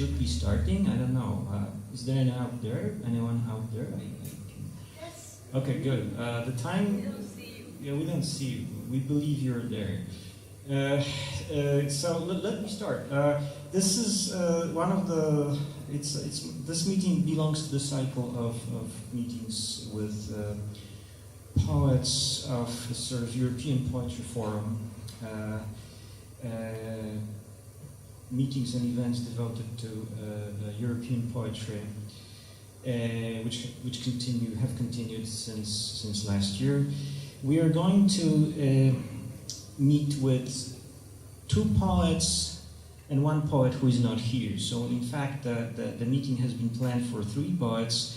should be starting. I don't know. Is there anyone out there? Anyone out there? Yes. Okay, good. The time. We don't see you. Yeah, we don't see you. We believe you're there. So let me start. This is one of the. This meeting belongs to the cycle of meetings with poets of the sort of European Poetry Forum. Meetings and events devoted to European poetry, which have continued since last year. We are going to meet with two poets and one poet who is not here. So in fact, the meeting has been planned for three poets.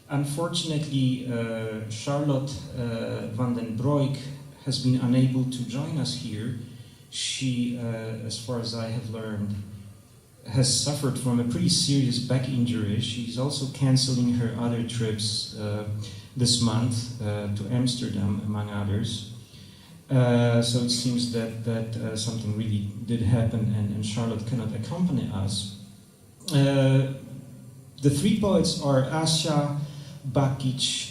Unfortunately, Charlotte van den Broeck has been unable to join us here. She, as far as I have learned, has suffered from a pretty serious back injury. She's also canceling her other trips this month to Amsterdam, among others. So it seems that something really did happen, and Charlotte cannot accompany us. The three poets are Asja Bakić,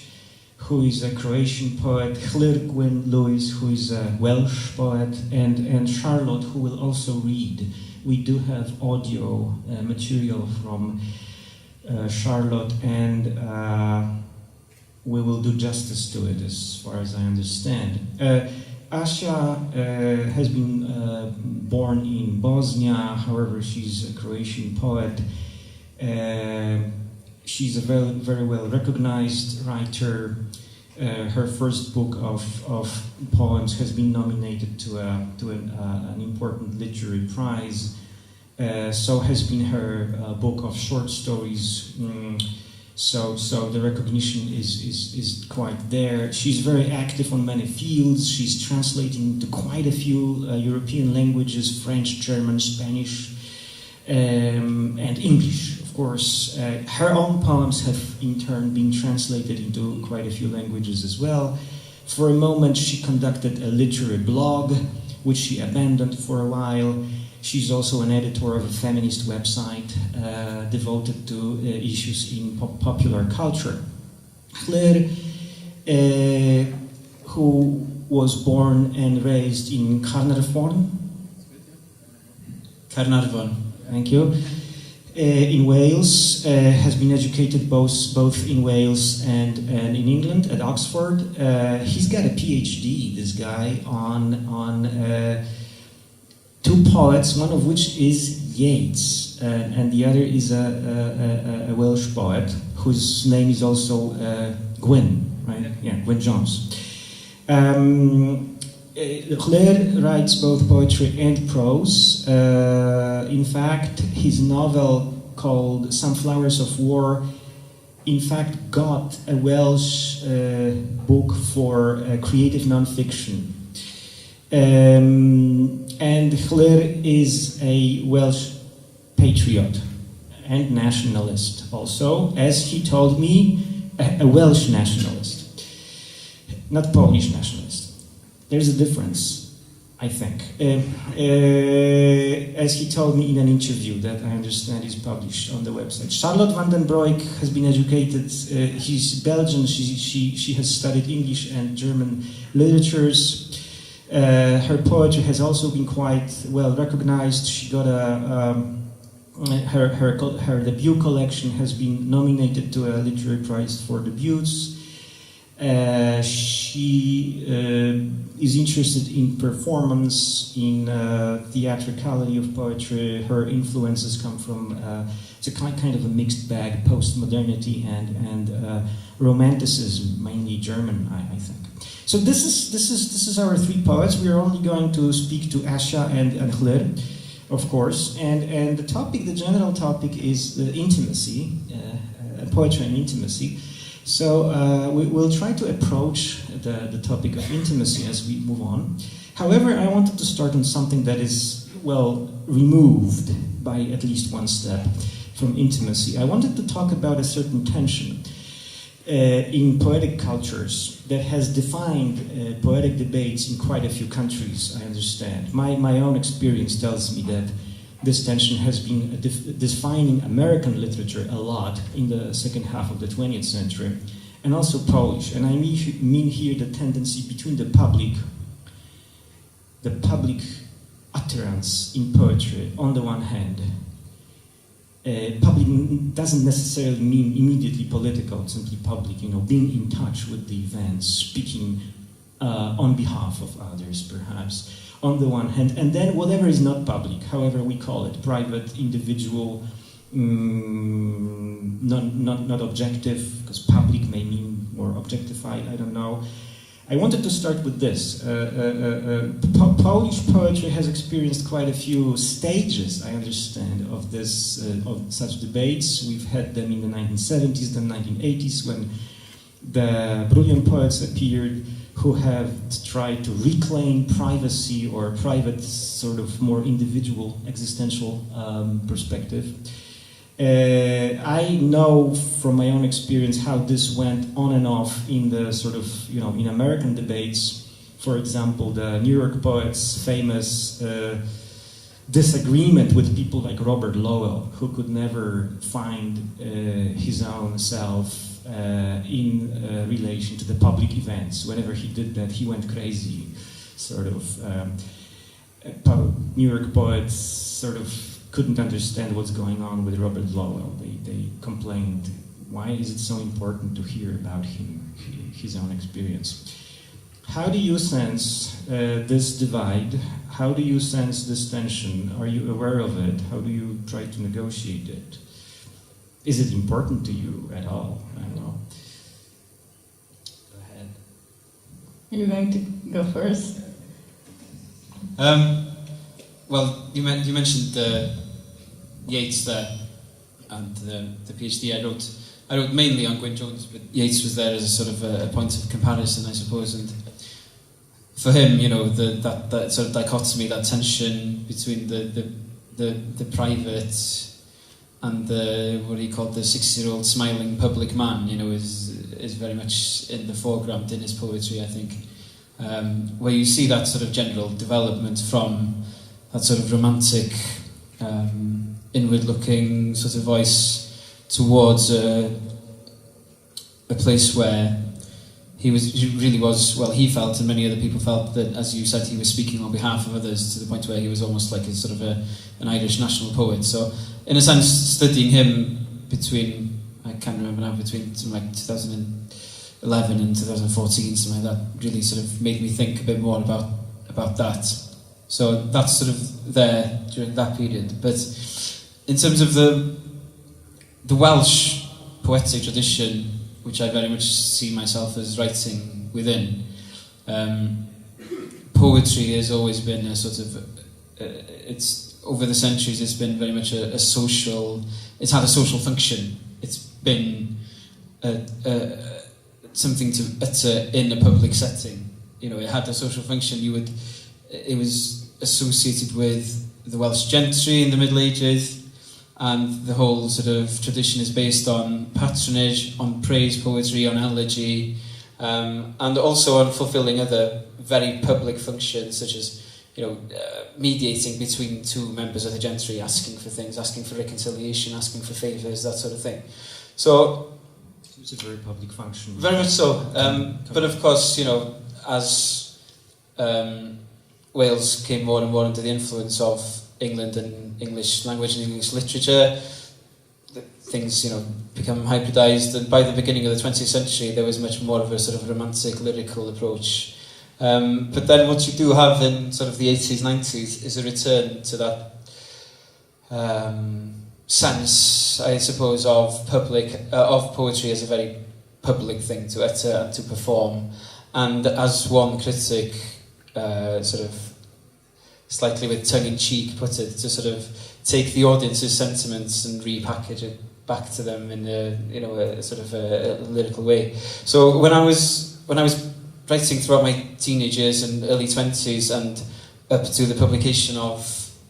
who is a Croatian poet, Llŷr Gwyn Lewis, who is a Welsh poet, and Charlotte, who will also read. We do have audio material from Charlotte, and we will do justice to it, as far as I understand. Asja has been born in Bosnia, however, she's a Croatian poet. She's a very, very well recognized writer. Her first book of poems has been nominated to an important literary prize. So has been her book of short stories. So the recognition is quite there. She's very active on many fields. She's translating into quite a few European languages: French, German, Spanish, and English. Of course, her own poems have in turn been translated into quite a few languages as well. For a moment, she conducted a literary blog, which she abandoned for a while. She's also an editor of a feminist website devoted to issues in popular culture. Llŷr, who was born and raised in Carnarvon, thank you. In Wales, has been educated both in Wales and in England at Oxford. He's got a PhD, this guy, on two poets, one of which is Yeats, and the other is a Welsh poet whose name is also Gwyn, right? Yeah, Gwyn Jones. Llŷr writes both poetry and prose. In fact, his novel called Some Flowers of War, in fact, got a Welsh book for creative nonfiction. And Llŷr is a Welsh patriot and nationalist also, as he told me, a Welsh nationalist, not Polish nationalist. There's a difference. I think. As he told me in an interview that I understand is published on the website. Charlotte van den Broeck has been educated, she's Belgian, she has studied English and German literatures. Her poetry has also been quite well recognized. She got her debut collection has been nominated to a literary prize for debuts. She is interested in performance, in theatricality of poetry. Her influences come from it's a kind of a mixed bag, post-modernity and romanticism, mainly German, I think. So this is our three poets. We are only going to speak to Asja and Llŷr, of course, and the topic, the general topic, is the intimacy, poetry and intimacy. So we'll try to approach the topic of intimacy as we move on. However, I wanted to start on something that is, well, removed by at least one step from intimacy. I wanted to talk about a certain tension in poetic cultures that has defined poetic debates in quite a few countries, I understand. My own experience tells me that this tension has been defining American literature a lot in the second half of the 20th century, and also Polish. And I mean here the tendency between the public utterance in poetry on the one hand. Public doesn't necessarily mean immediately political, simply public, being in touch with the events, speaking on behalf of others, perhaps, on the one hand, and then whatever is not public, however we call it, private, individual, not objective, because public may mean more objectified, I don't know. I wanted to start with this. Polish poetry has experienced quite a few stages, I understand, of such debates. We've had them in the 1970s, the 1980s, when the brilliant poets appeared who have tried to reclaim privacy or private, sort of more individual existential perspective. I know from my own experience how this went on and off in the sort of, in American debates. For example, the New York poets' famous disagreement with people like Robert Lowell, who could never find his own self in relation to the public events. Whenever he did that, he went crazy. Sort of, New York poets sort of couldn't understand what's going on with Robert Lowell. They complained, why is it so important to hear about him, his own experience? How do you sense this divide? How do you sense this tension? Are you aware of it? How do you try to negotiate it? Is it important to you at all? I don't know. Go ahead. Are you going to go first? Well, you mentioned Yeats there and the PhD. I wrote mainly on Gwyn Jones, but Yeats was there as a sort of a point of comparison, I suppose. And for him, that sort of dichotomy, that tension between the private and what he called the 60-year-old smiling public man, is very much in the foreground in his poetry, I think. Where you see that sort of general development from that sort of romantic, inward-looking sort of voice towards a place where he felt, and many other people felt, that, as you said, he was speaking on behalf of others, to the point where he was almost like a sort of an Irish national poet. So, in a sense, studying him between, I can't remember now, between something like 2011 and 2014, something like that, really sort of made me think a bit more about that. So that's sort of there during that period. But in terms of the Welsh poetic tradition, which I very much see myself as writing within, poetry has always been a sort of, it's over the centuries, it's been very much a social, it's had a social function. It's been something to utter in a public setting. It had a social function. It was associated with the Welsh gentry in the Middle Ages, and the whole sort of tradition is based on patronage, on praise poetry, on elegy, and also on fulfilling other very public functions, such as, mediating between two members of the gentry, asking for things, asking for reconciliation, asking for favours, that sort of thing. So it's a very public function. Very much so. But of course, as Wales came more and more under the influence of England and English language and English literature, things, become hybridised, and by the beginning of the 20th century there was much more of a sort of romantic, lyrical approach. But then what you do have in sort of the 80s, 90s is a return to that sense, I suppose, of poetry as a very public thing to utter and to perform. And as one critic sort of slightly with tongue-in-cheek put it, to sort of take the audience's sentiments and repackage it back to them in a sort of a lyrical way. So when I was writing throughout my teenage years and early 20s and up to the publication of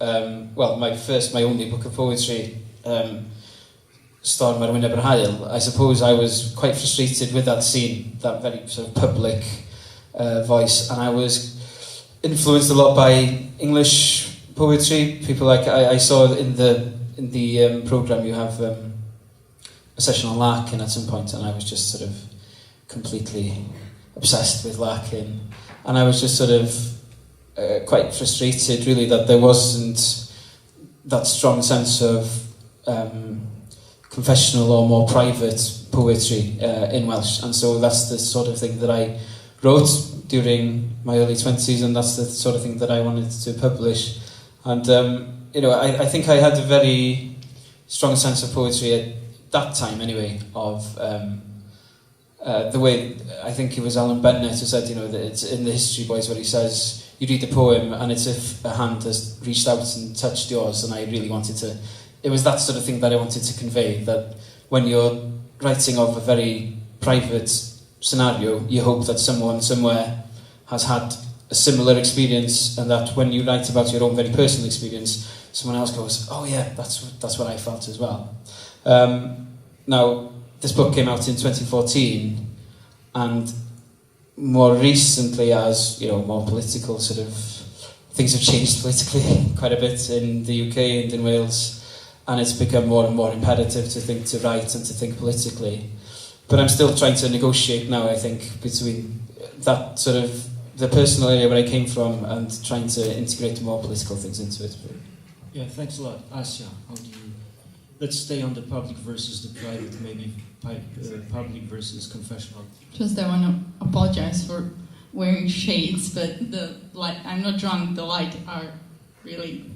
my only book of poetry, Storm ar Wyneb yr Haul, I suppose I was quite frustrated with that scene, that very sort of public voice, and I was influenced a lot by English poetry. People like I saw in the programme you have a session on Larkin at some point, and I was just sort of completely obsessed with Larkin, and I was just sort of quite frustrated really that there wasn't that strong sense of confessional or more private poetry in Welsh, and so that's the sort of thing that I wrote during my early 20s, and that's the sort of thing that I wanted to publish. And I think I had a very strong sense of poetry at that time anyway, of the way, I think it was Alan Bennett who said, that it's in the History Boys where he says, you read the poem and it's if a hand has reached out and touched yours, and I really wanted to, it was that sort of thing that I wanted to convey, that when you're writing of a very private scenario, you hope that someone somewhere has had a similar experience, and that when you write about your own very personal experience, someone else goes, oh yeah, that's what I felt as well. Now, this book came out in 2014, and more recently, as more political sort of things have changed politically quite a bit in the UK and in Wales, and it's become more and more imperative to write and to think politically. But I'm still trying to negotiate now, I think, between that sort of the personal area where I came from and trying to integrate more political things into it. Yeah, thanks a lot. Asya, how do you... Let's stay on the public versus the private, maybe public versus confessional. Just I want to apologize for wearing shades, but the light, I'm not drunk, the light are really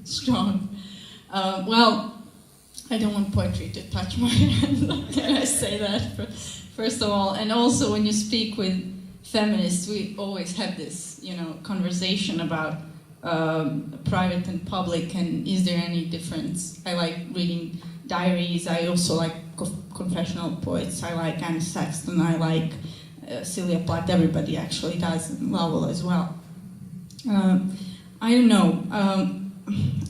strong. I don't want poetry to touch my hand, can I say that, first of all. And also when you speak with feminists, we always have this, conversation about private and public, and is there any difference? I like reading diaries, I also like confessional poets, I like Anne Sexton, I like Celia Plath, everybody actually does, Lowell as well. I don't know,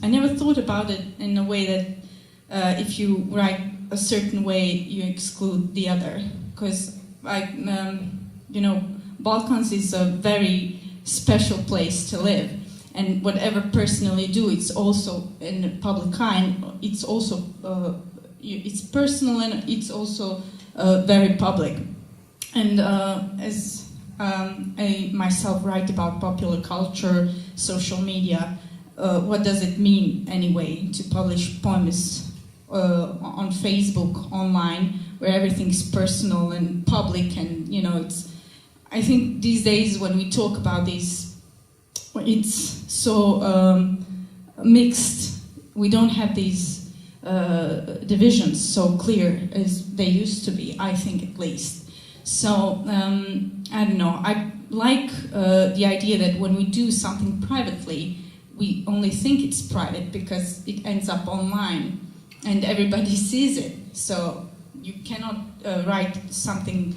I never thought about it in a way that if you write a certain way, you exclude the other, because Balkans is a very special place to live, and whatever personally do, it's also in the public eye. It's also it's personal, and it's also very public. And as I myself write about popular culture, social media, what does it mean anyway to publish poems on Facebook, online, where everything's personal and public, and it's. I think these days when we talk about this, it's so mixed. We don't have these divisions so clear as they used to be, I think, at least. So, I don't know. I like the idea that when we do something privately, we only think it's private because it ends up online and everybody sees it. So you cannot write something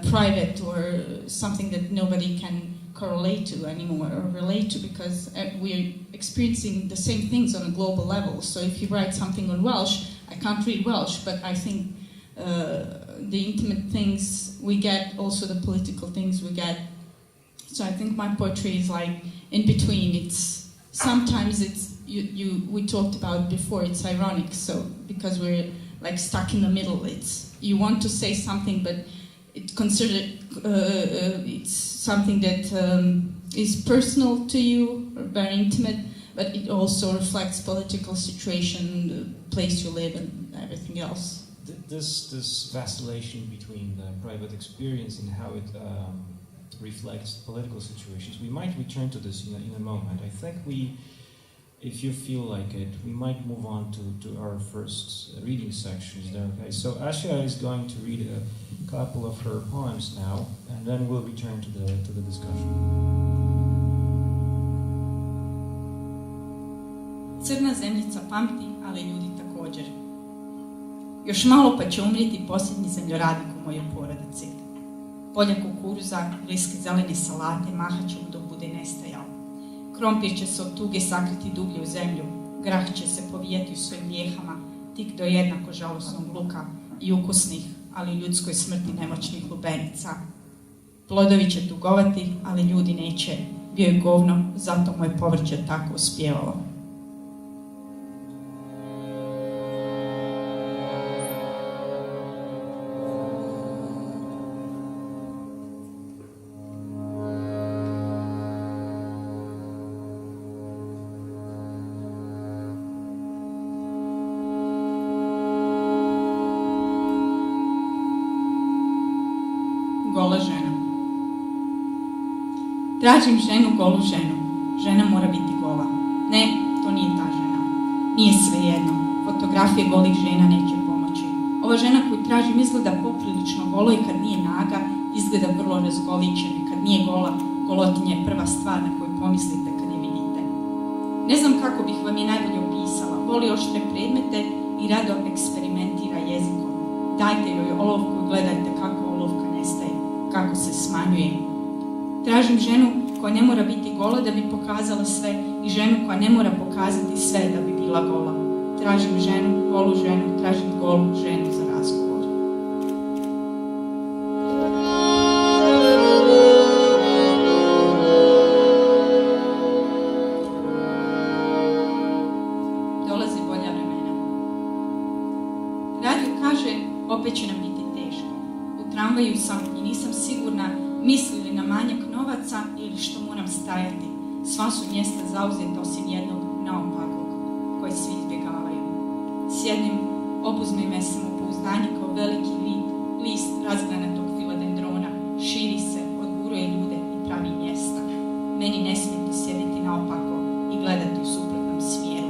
private or something that nobody can correlate to anymore or relate to, because we're experiencing the same things on a global level. So if you write something on Welsh, I can't read Welsh, but I think the intimate things we get, also the political things we get, So I think my poetry is like in between. It's sometimes it's we talked about before. It's ironic, so because we're like stuck in the middle. It's you want to say something, but it's something that is personal to you or very intimate, but it also reflects political situation, the place you live, and everything else. This vacillation between the private experience and how it reflects political situations, we might return to this in a moment. I think if you feel like it, we might move on to our first reading sections there. Okay, so Asya is going to read a couple of her poems now, and then we'll return to the discussion. Crna zemljica pamti, ali ljudi također. Još malo pa će umrijeti posljednji zemljoradnik u mojoj porodici. Polja kukuruza, liske zelene salate mahat će mu dok bude nestajao. Krompir će se od tuge sakriti dublje u zemlju, grah će se povijeti u svojim mjehama, tik do jednako žalosnog luka i ukusnih, ali u ljudskoj smrti nemoćnih lubenica. Plodovi će tugovati, ali ljudi neće. Bio je govno, zato mu je povrće tako uspjevalo. Gola žena. Tražim ženu, golu ženu. Žena mora biti gola. Ne, to nije ta žena. Nije svejedno. Fotografije golih žena neće pomoći. Ova žena koju tražim izgleda poprilično golo i kad nije naga, izgleda vrlo razgoličena. Kad nije gola, golotinja je prva stvar na koju pomislite kad je vidite. Ne znam kako bih vam je najbolje opisala. Voli oštre predmete i rado eksperimentira jezikom. Dajte joj olovku i gledajte kako olovka nestaje, kako se smanjuje. Tražim ženu koja ne mora biti gola da bi pokazala sve i ženu koja ne mora pokazati sve da bi bila gola. Tražim ženu, golu ženu, tražim golu ženu za razgovor. Dolazi bolja vremena. Radio kaže, opet će nam biti teško. U tramvaju sam i nisam sigurna misli li na manjak novaca ili što moram stajati. Sva su mjesta zauzeta osim jednog naopakog, koje svi izbjegavaju. Sjednim, obuzme me samopouzdanje kao veliki list razgranatog filodendrona, širi se, odguruje ljude i pravi mjesta. Meni ne smijete sjediti naopako i gledati u suprotnom smjeru.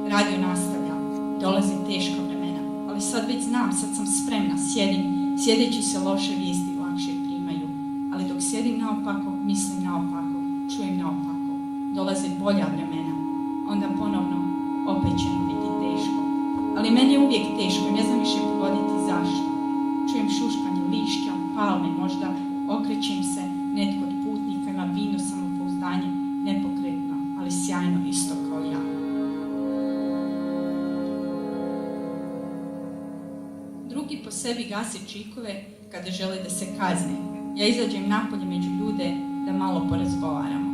Radio nastavlja, dolaze teška vremena, ali sad već znam, sad sam spremna, sjedeći se loše vijesti lakše primaju. Ali dok sjedim naopako, mislim naopako, čujem naopako. Dolaze bolja vremena, onda ponovno opet će mi biti teško. Ali meni je uvijek teško i ne znam više pogoditi zašto. Čujem šuškanje lišća, palme možda, okrećem se, netko od putnika ima vino samopouzdanje, nepokretno, ali sjajno isto kao ja. Drugi po sebi gase čikove kada žele da se kazne. Ja izađem napolje među ljude da malo porazgovaramo.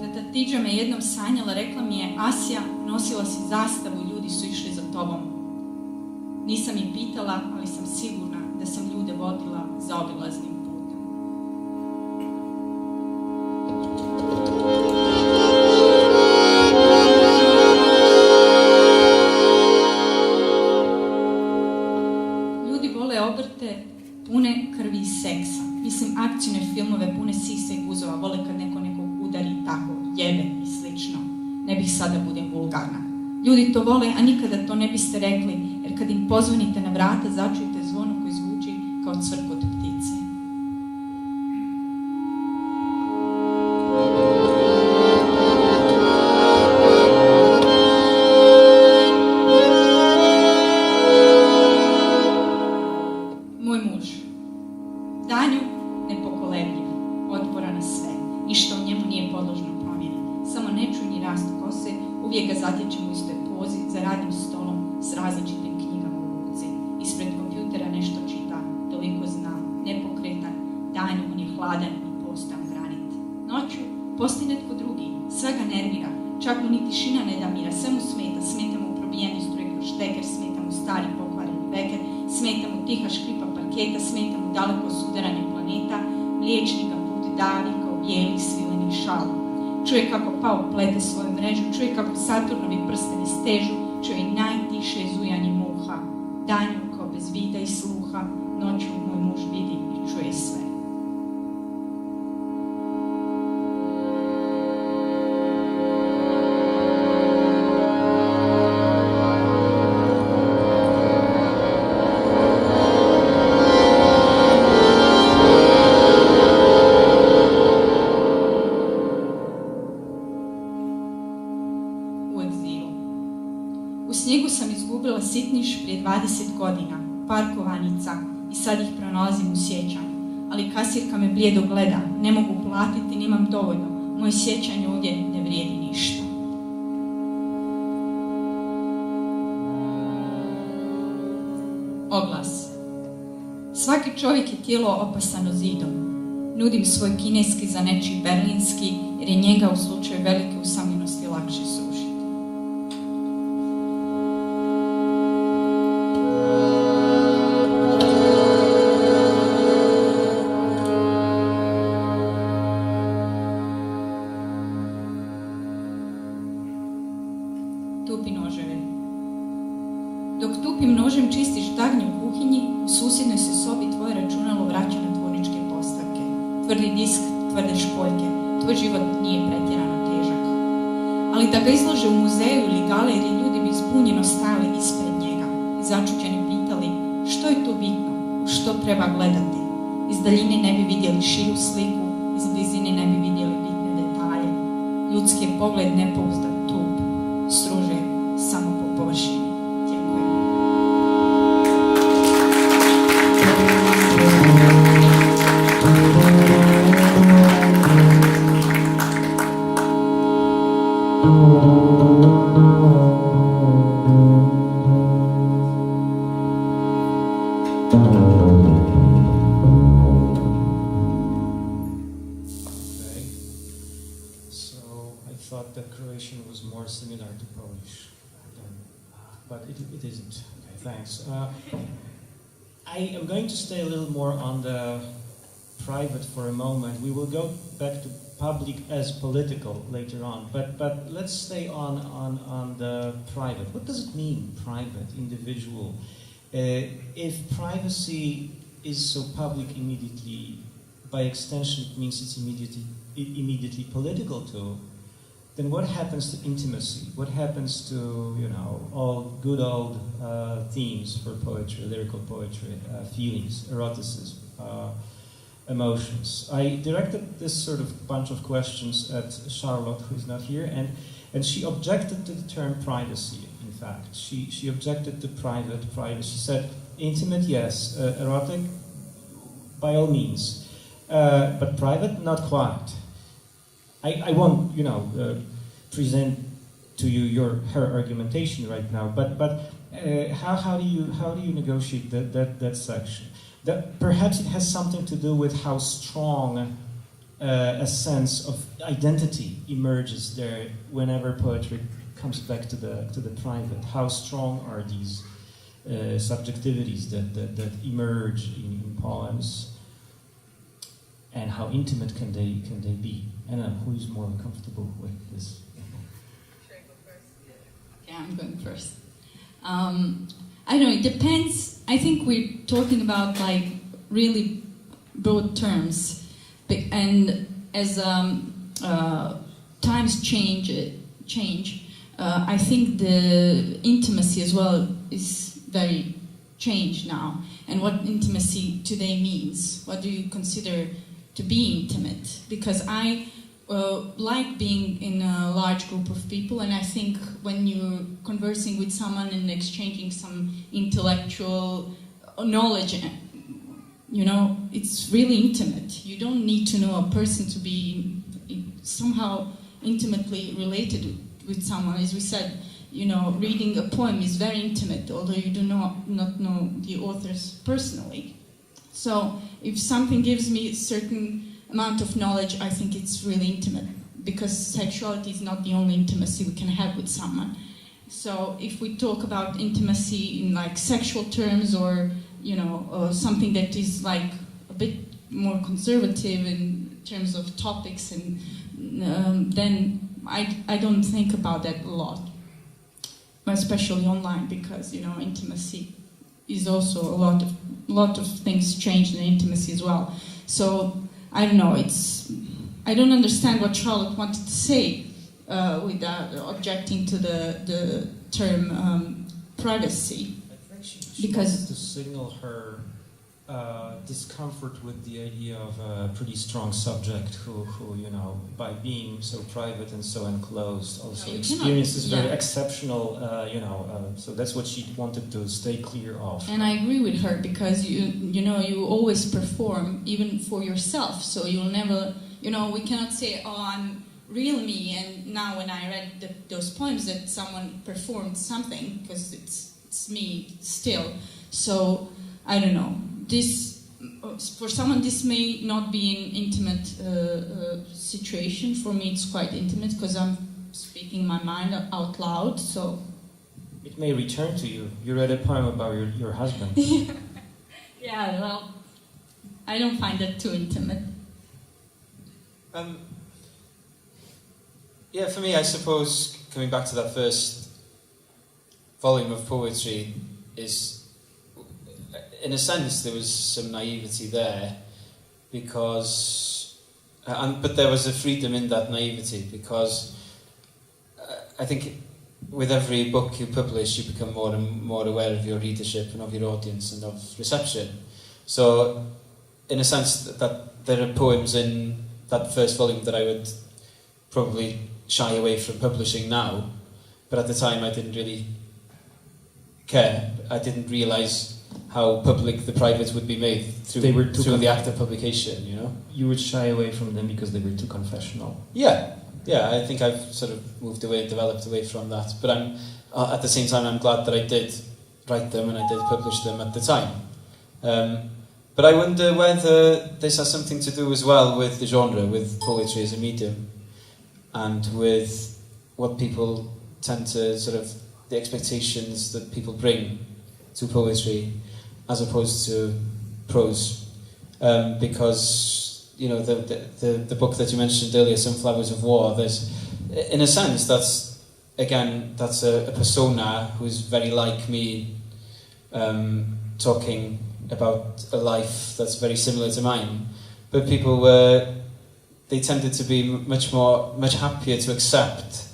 Tata Tidža me jednom sanjala, rekla mi je: Asja, nosila si zastavu, ljudi su išli za tobom. Nisam ih pitala, ali sam sigurna da sam ljude vodila zaobilaznim putem. Ljudi vole obrte pune krvi i seksa. Mislim, akcijne filmove pune sisa i guzova. Vole kad neko nekog udari tako, jebe i slično. Ne bih sada budem vulgarna. Ljudi to vole, a nikada to ne biste rekli, jer kad im pozvonite na vrata, začujete zvono koji zvuči kao cvrkot ptice. Moj muž. Danju, ležim u istoj pozi za radnim stolom s različitim knjigama u ruci. Ispred kompjutera nešto čita, toliko zna, nepokretan, danju on je hladan i postan granit. Noću postoji netko drugi, sve ga nervira, čak mu ni tišina ne da mira, sve mu smeta mu probijeni struje kroz šteker, smeta mu stari pokvareni veker, smeta mu tiha škripa parketa, smeta mu daleko sudaranje planeta, mliječnika put davni kao bijelih svilenih šala. Čuje kako pao plete svoju mrežu, čuje kako Saturnovi prsteni stežu, čuje i najtiše zujanje muha. Danju kao bez vida i sluha, noću moj muž vidi i čuje sve. Sitniš prije 20 godina, par kovanica i sad ih pronalazim u sjećanju. Ali kasirka me blijedo gleda, ne mogu platiti, nemam dovoljno. Moje sjećanje ovdje ne vrijedi ništa. Oglas. Svaki čovjek je tijelo opasano zidom. Nudim svoj kineski za nečiji berlinski, jer je njega u slučaju velike usamljenosti lakše srušiti. Tupi noževe. Dok tupim nožem čistiš dagnje u kuhinji, u susjednoj se sobi tvoje računalo vraća na tvorničke postavke. Tvrdi disk, tvrde špoljke, tvoj život nije pretjerano težak. Ali da ga izlože u muzeju ili galeriji, ljudi bi zbunjeno stajali ispred njega i začuđeni pitali što je tu bitno, u što treba gledati. Iz daljine ne bi vidjeli širu sliku, iz blizine ne bi vidjeli bitne detalje. Ljudski je pogled nepouzdan tup, struže samo po površini. I am going to stay a little more on the private for a moment. We will go back to public as political later on, but let's stay on the private. What does it mean, private, individual? If privacy is so public immediately, by extension it means it's immediately political too. Then what happens to intimacy? What happens to, you know, all good old themes for poetry, lyrical poetry, feelings, eroticism, emotions? I directed this sort of bunch of questions at Charlotte, who is not here, and she objected to the term privacy, in fact. She objected to private. She said, intimate, yes, erotic, by all means, but private, not quite. I won't, you know, present to you her argumentation right now, but how do you negotiate that section? That perhaps it has something to do with how strong a sense of identity emerges there whenever poetry comes back to the private. How strong are these subjectivities that emerge in poems? And how intimate can they be? I don't know, who is more comfortable with this? Should I go first? Yeah, I'm going first. I don't know, it depends. I think we're talking about like really broad terms. And as times change, I think the intimacy as well is very changed now. And what intimacy today means. What do you consider to be intimate? Because I like being in a large group of people, and I think when you're conversing with someone and exchanging some intellectual knowledge, you know, it's really intimate. You don't need to know a person to be somehow intimately related with someone. As we said, reading a poem is very intimate, although you do not know the authors personally. So if something gives me a certain amount of knowledge, I think it's really intimate, because sexuality is not the only intimacy we can have with someone. So if we talk about intimacy in like sexual terms, or something that is like a bit more conservative in terms of topics, and then I don't think about that a lot, especially online, because intimacy is also a lot of things change in intimacy as well. So I don't know. I don't understand what Charlotte wanted to say with objecting to the term privacy. I think she wanted to signal her discomfort with the idea of a pretty strong subject who by being so private and so enclosed, also experiences very exceptional, so that's what she wanted to stay clear of. And I agree with her, because you always perform even for yourself, so you'll never, we cannot say, oh, I'm real me, and now when I read those poems that someone performed something, because it's me still. So I don't know. This, for someone, this may not be an intimate situation. For me, it's quite intimate, because I'm speaking my mind out loud. So it may return to you. You read a poem about your husband. Yeah, well, I don't find that too intimate. Yeah, for me, I suppose, coming back to that first volume of poetry, is, in a sense, there was some naivety there, because, but there was a freedom in that naivety, because I think with every book you publish, you become more and more aware of your readership and of your audience and of reception. So, in a sense, that there are poems in that first volume that I would probably shy away from publishing now, but at the time I didn't really care. I didn't realise how public the private would be made through the act of publication, You would shy away from them because they were too confessional. Yeah, I think I've sort of moved away and developed away from that. But I'm at the same time, I'm glad that I did write them and I did publish them at the time. But I wonder whether this has something to do as well with the genre, with poetry as a medium, and with what people tend to the expectations that people bring to poetry as opposed to prose, because the book that you mentioned earlier, Some Flowers of War, there's, in a sense, that's a persona who's very like me, talking about a life that's very similar to mine, but people they tended to be much happier to accept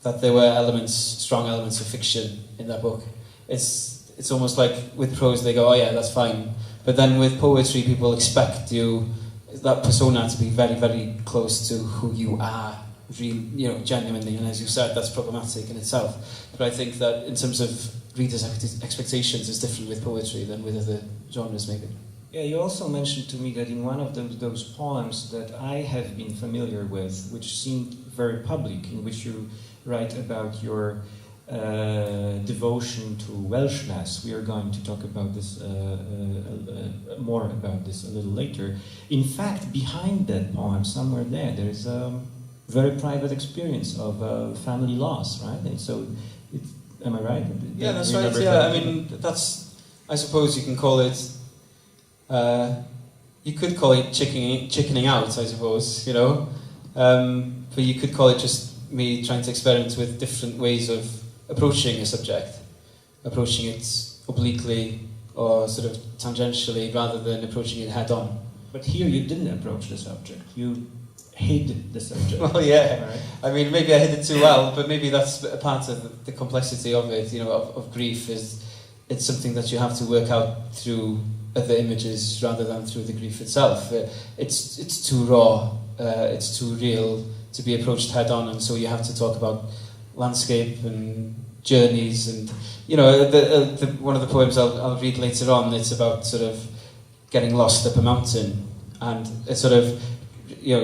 that there were strong elements of fiction in that book. It's almost like with prose they go, oh yeah, that's fine. But then with poetry, people expect that persona to be very, very close to who you are, genuinely. And as you said, that's problematic in itself. But I think that in terms of readers' expectations, it's different with poetry than with other genres, maybe. Yeah, you also mentioned to me that in one of those poems that I have been familiar with, which seemed very public, in which you write about your devotion to Welshness. We are going to talk about this more about this a little later. In fact, behind that poem, somewhere there's a very private experience of family loss, right? And so, am I right? Yeah, that's right. Yeah, I mean, I suppose you can call it. You could call it chickening out, I suppose. But you could call it just me trying to experiment with different ways of approaching a subject, approaching it obliquely or sort of tangentially rather than approaching it head on. But here you didn't approach the subject, you hid the subject. Well, yeah, right? I mean, maybe I hid it too well, but maybe that's a part of the complexity of it, of grief, is it's something that you have to work out through other images rather than through the grief itself. It's too raw, it's too real to be approached head on, and so you have to talk about landscape and journeys, and one of the poems I'll read later on, it's about sort of getting lost up a mountain, and it's sort of you're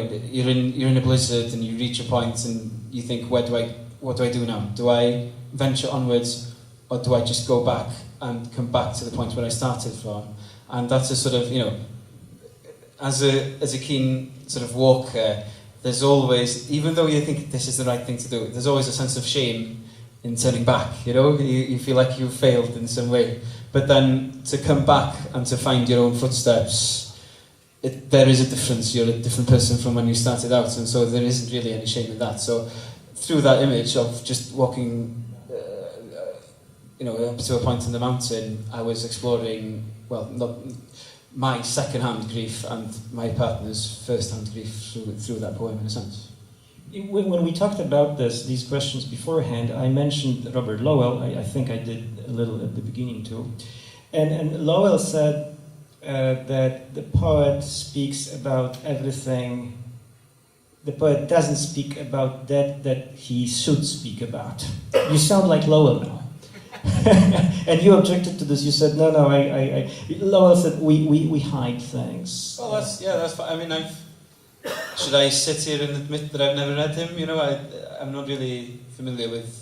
in a blizzard and you reach a point and you think, where do what do I do now? Do I venture onwards, or do I just go back and come back to the point where I started from? And that's a sort of, as a keen sort of walker, there's always, even though you think this is the right thing to do, there's always a sense of shame in turning back, you feel like you've failed in some way. But then to come back and to find your own footsteps, there is a difference. You're a different person from when you started out, and so there isn't really any shame in that. So through that image of just walking up to a point in the mountain, I was exploring, not my second-hand grief and my partner's first-hand grief through that poem, in a sense. When we talked about these questions beforehand, I mentioned Robert Lowell. I think I did a little at the beginning too. And Lowell said that the poet speaks about everything. The poet doesn't speak about that he should speak about. You sound like Lowell now. And you objected to this. You said, no, I Lowell said, we hide things. Well, that's fine. I mean, should I sit here and admit that I've never read him? I'm not really familiar with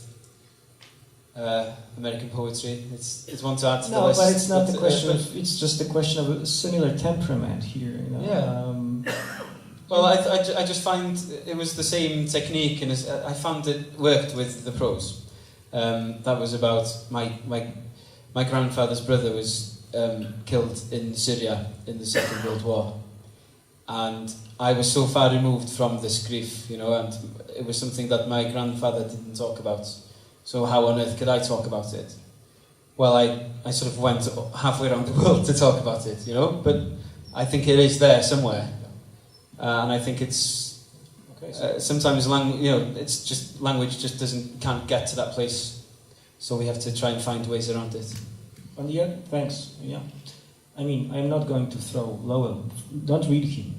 American poetry. It's one to add to the list. No, but it's not the question it's just a question of a similar temperament here. Yeah. Well, I just find it was the same technique, and I found it worked with the prose. That was about my grandfather's brother was killed in Syria in the Second World War, and I was so far removed from this grief, and it was something that my grandfather didn't talk about. So how on earth could I talk about it? Well, I sort of went halfway around the world to talk about it, but I think it is there somewhere, and I think it's. Sometimes it's just language just can't get to that place, so we have to try and find ways around it. Thanks. Yeah, I mean, I'm not going to throw Lowell. Don't read him.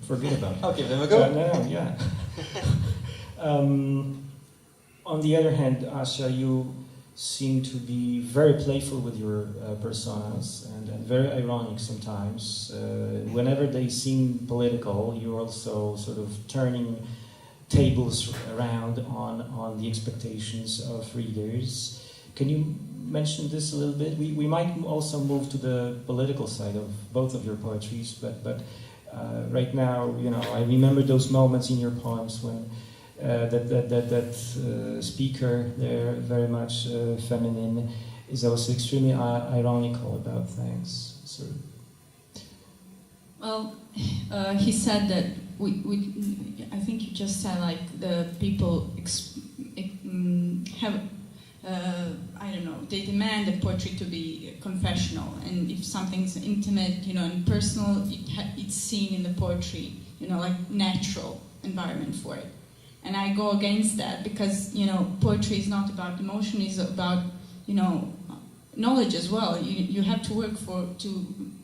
Forget about it. I'll give him a go. Yeah. On the other hand, Asya, you seem to be very playful with your personas and very ironic sometimes. Whenever they seem political, you're also sort of turning tables around on the expectations of readers. Can you mention this a little bit? We might also move to the political side of both of your poetries, but right now, I remember those moments in your poems when that speaker there, very much feminine, is also extremely ironical about things. So. Well, he said that I think you just said like the people have I don't know, they demand the poetry to be confessional, and if something's intimate, and personal, it's seen in the poetry, like natural environment for it. And I go against that because, poetry is not about emotion, it's about, knowledge as well. You have to work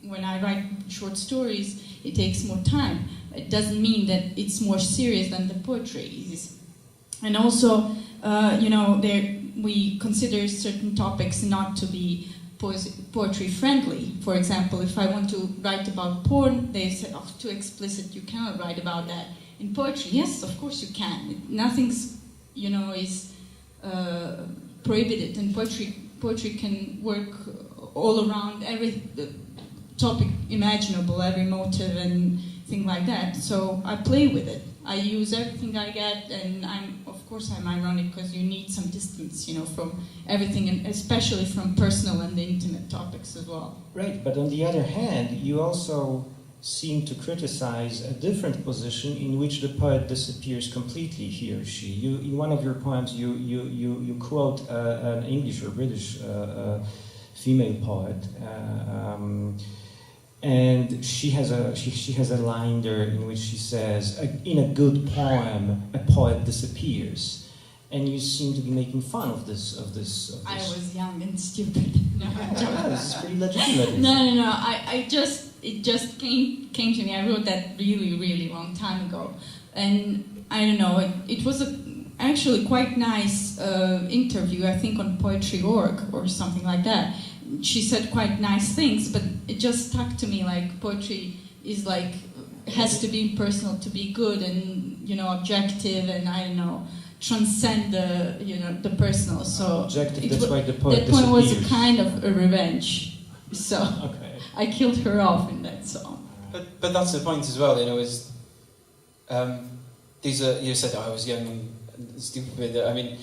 when I write short stories, it takes more time. It doesn't mean that it's more serious than the poetry is. And also, we consider certain topics not to be poetry friendly. For example, if I want to write about porn, they say, oh, too explicit, you cannot write about that. In poetry, yes, of course you can. Nothing's, is prohibited. And poetry can work all around every topic imaginable, every motive and thing like that. So I play with it. I use everything I get, and I'm ironic because you need some distance, from everything, and especially from personal and intimate topics as well. Right, but on the other hand, you also seem to criticize a different position in which the poet disappears completely, he or she. In one of your poems, you quote an English or British female poet, and she has a line there in which she says, "In a good poem, a poet disappears," and you seem to be making fun of this. I was young and stupid. No, this is pretty legitimate. No. It just came to me. I wrote that really, really long time ago, and I don't know. It was actually quite nice interview, I think, on Poetry.org or something like that. She said quite nice things, but it just stuck to me. Like poetry is has to be impersonal to be good, and objective, and I don't know, transcend the personal. So Objective, that's why the poet that one was a disappears. kind of a revenge. So Okay. I killed her off in that song. But that's the point as well, is these are, you said I was young and stupid. I mean,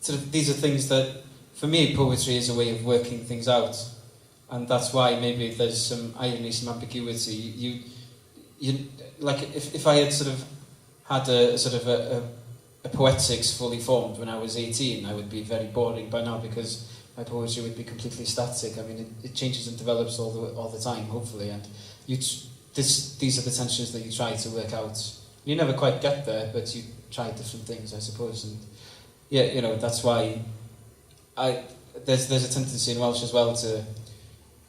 sort of these are things that, for me, poetry is a way of working things out, and that's why maybe there's some irony, some ambiguity. You like if I had sort of had a poetics fully formed when I was 18, I would be very boring by now because my poetry would be completely static. I mean, it changes and develops all the time, hopefully, and these are the tensions that you try to work out. You never quite get there, but you try different things, I suppose. And yeah, that's why there's a tendency in Welsh as well to,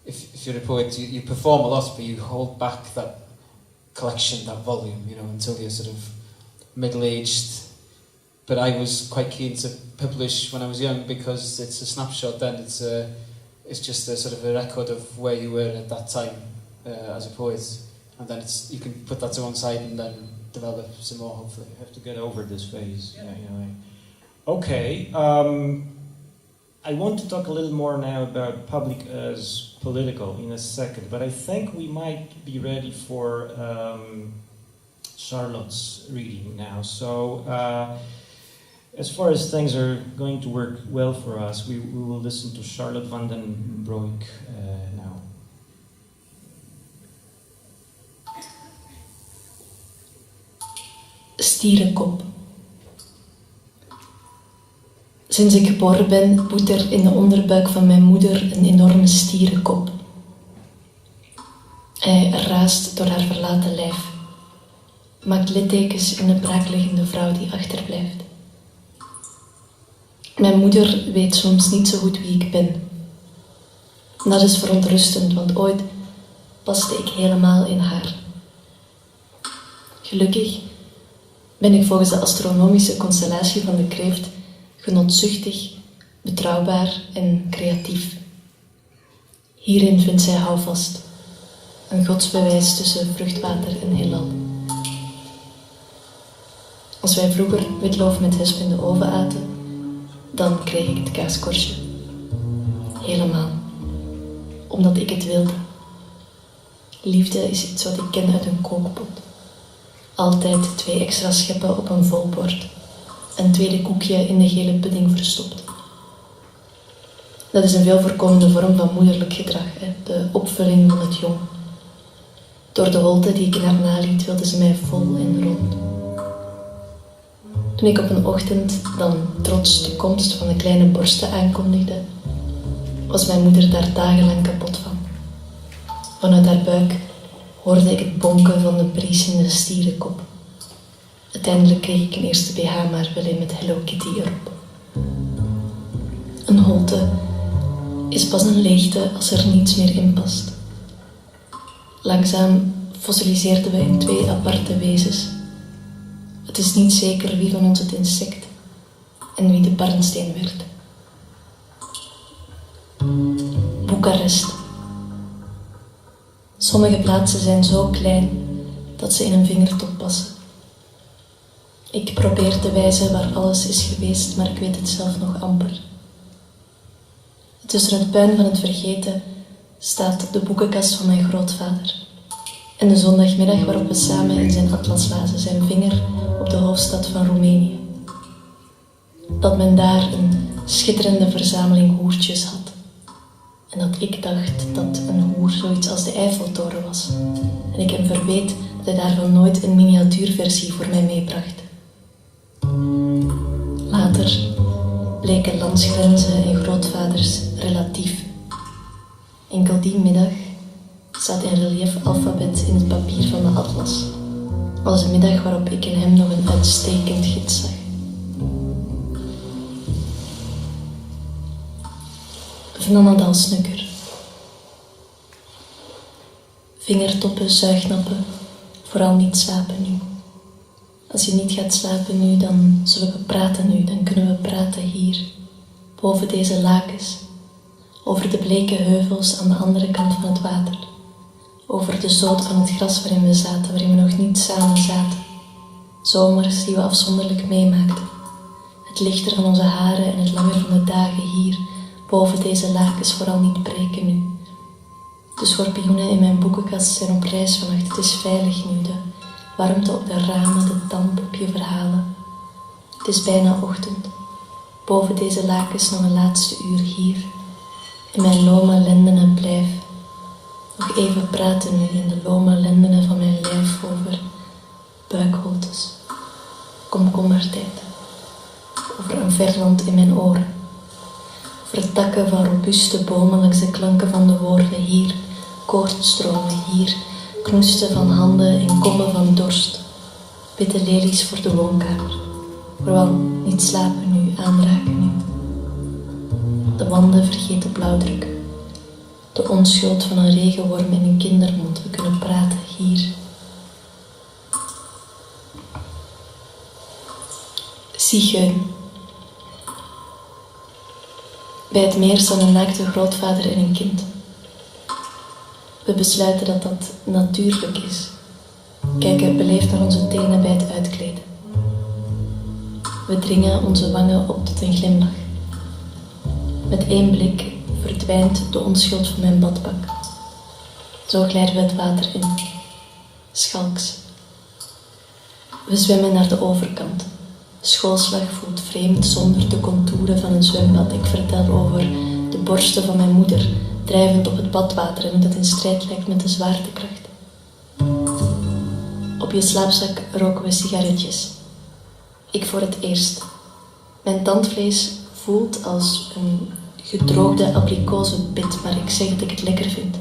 if you're a poet, you perform a lot, but you hold back that collection, that volume, until you're sort of middle-aged. But I was quite keen to publish when I was young because it's a snapshot. Then it's just a sort of a record of where you were at that time as a poet, and then you can put that to one side and then develop some more. Hopefully, You have to get over this phase. Yeah. Okay. I want to talk a little more now about public as political in a second, but I think we might be ready for Charlotte's reading now. So, as far as things are going to work well for us, we will listen to Charlotte van den Broeck now. Stierenkop. Sinds ik geboren ben, woedt er in de onderbuik van mijn moeder een enorme stierenkop. Hij raast door haar verlaten lijf, maakt littekens in de braakliggende vrouw die achterblijft. Mijn moeder weet soms niet zo goed wie ik ben. Dat is verontrustend, want ooit paste ik helemaal in haar. Gelukkig ben ik volgens de astronomische constellatie van de kreeft genotzuchtig, betrouwbaar en creatief. Hierin vindt zij houvast, een godsbewijs tussen vruchtwater en heelal. Als wij vroeger witloof met hesp in de oven aten, dan kreeg ik het kaaskorstje. Helemaal. Omdat ik het wilde. Liefde is iets wat ik ken uit een kookpot. Altijd 2 extra scheppen op een vol bord. Een tweede koekje in de gele pudding verstopt. Dat is een veel voorkomende vorm van moederlijk gedrag, de opvulling van het jong. Door de holte die ik in haar naliet, wilde ze mij vol en rond. Toen ik op een ochtend dan trots de komst van de kleine borsten aankondigde, was mijn moeder daar dagenlang kapot van. Vanuit haar buik hoorde ik het bonken van de briesende stierenkop. Uiteindelijk kreeg ik een eerste BH, maar wel een met Hello Kitty erop. Een holte is pas een leegte als er niets meer in past. Langzaam fossiliseerden we in 2 aparte wezens. Het is niet zeker wie van ons het insect en wie de barnsteen werd. Boekarest. Sommige plaatsen zijn zo klein dat ze in een vingertop passen. Ik probeer te wijzen waar alles is geweest, maar ik weet het zelf nog amper. Tussen het puin van het vergeten staat de boekenkast van mijn grootvader. En de zondagmiddag waarop we samen in zijn atlas lazen, zijn vinger op de hoofdstad van Roemenië. Dat men daar een schitterende verzameling hoertjes had. En dat ik dacht dat een hoer zoiets als de Eiffeltoren was. En ik hem verweet dat hij daarvan nooit een miniatuurversie voor mij meebracht. Later bleken landsgrenzen en grootvaders relatief. Enkel die middag staat in relief alfabet in het papier van de atlas. Was een middag waarop ik in hem nog een uitstekend gids zag. Vnanadal snukker. Vingertoppen, zuignappen, vooral niet slapen nu. Als je niet gaat slapen nu, dan zullen we praten nu. Dan kunnen we praten hier, boven deze lakens, over de bleke heuvels aan de andere kant van het water, over de zoot van het gras waarin we zaten, waarin we nog niet samen zaten, Zomers die we afzonderlijk meemaakten. Het lichter van onze haren en het langer van de dagen hier, boven deze lakens vooral niet breken nu. De schorpioenen in mijn boekenkast zijn op reis vannacht, het is veilig nu, de warmte op de ramen, de damp op je verhalen. Het is bijna ochtend, boven deze lakens nog een laatste uur hier, in mijn lome lendenen blijf. Nog even praten nu in de lome lendenen van mijn lijf over buikholtes, komkommertijd, over een verland in mijn oren, over takken van robuuste bomen langs de klanken van de woorden hier, koortstromen hier, knoesten van handen en kommen van dorst, witte lelies voor de woonkamer, vooral niet slapen nu, aanraken nu. De wanden vergeten blauwdruk, de onschuld van een regenworm in een kindermond, we kunnen praten hier. Ziegeun. Bij het meer staan een naakte grootvader en een kind. We besluiten dat dat natuurlijk is. Kijken beleefd naar onze tenen bij het uitkleden. We dringen onze wangen op tot een glimlach. Met één blik verdwijnt de onschuld van mijn badpak. Zo glijden we het water in. Schalks. We zwemmen naar de overkant. Schoolslag voelt vreemd zonder de contouren van een zwembad. Ik vertel over de borsten van mijn moeder, drijvend op het badwater en hoe dat in strijd lijkt met de zwaartekracht. Op je slaapzak roken we sigaretjes. Ik voor het eerst. Mijn tandvlees voelt als een gedroogde abrikozenpit, maar ik zeg dat ik het lekker vind.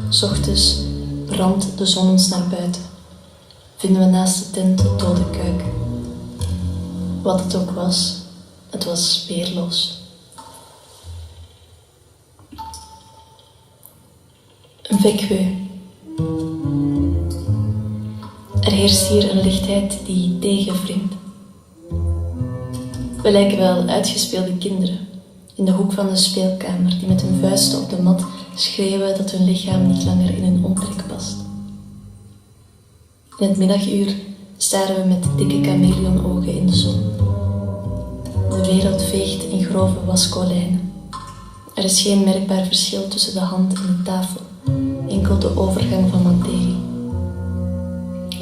's Ochtends brandt de zon ons naar buiten. Vinden we naast de tent de dode kuik. Wat het ook was, het was weerloos. Een vacuüm. Er heerst hier een lichtheid die tegenwringt. We lijken wel uitgespeelde kinderen in de hoek van de speelkamer die met hun vuisten op de mat schreeuwen dat hun lichaam niet langer in hun omtrek past. In het middaguur staren we met dikke chameleonogen in de zon. De wereld veegt in grove wascolijnen. Er is geen merkbaar verschil tussen de hand en de tafel, enkel de overgang van materie.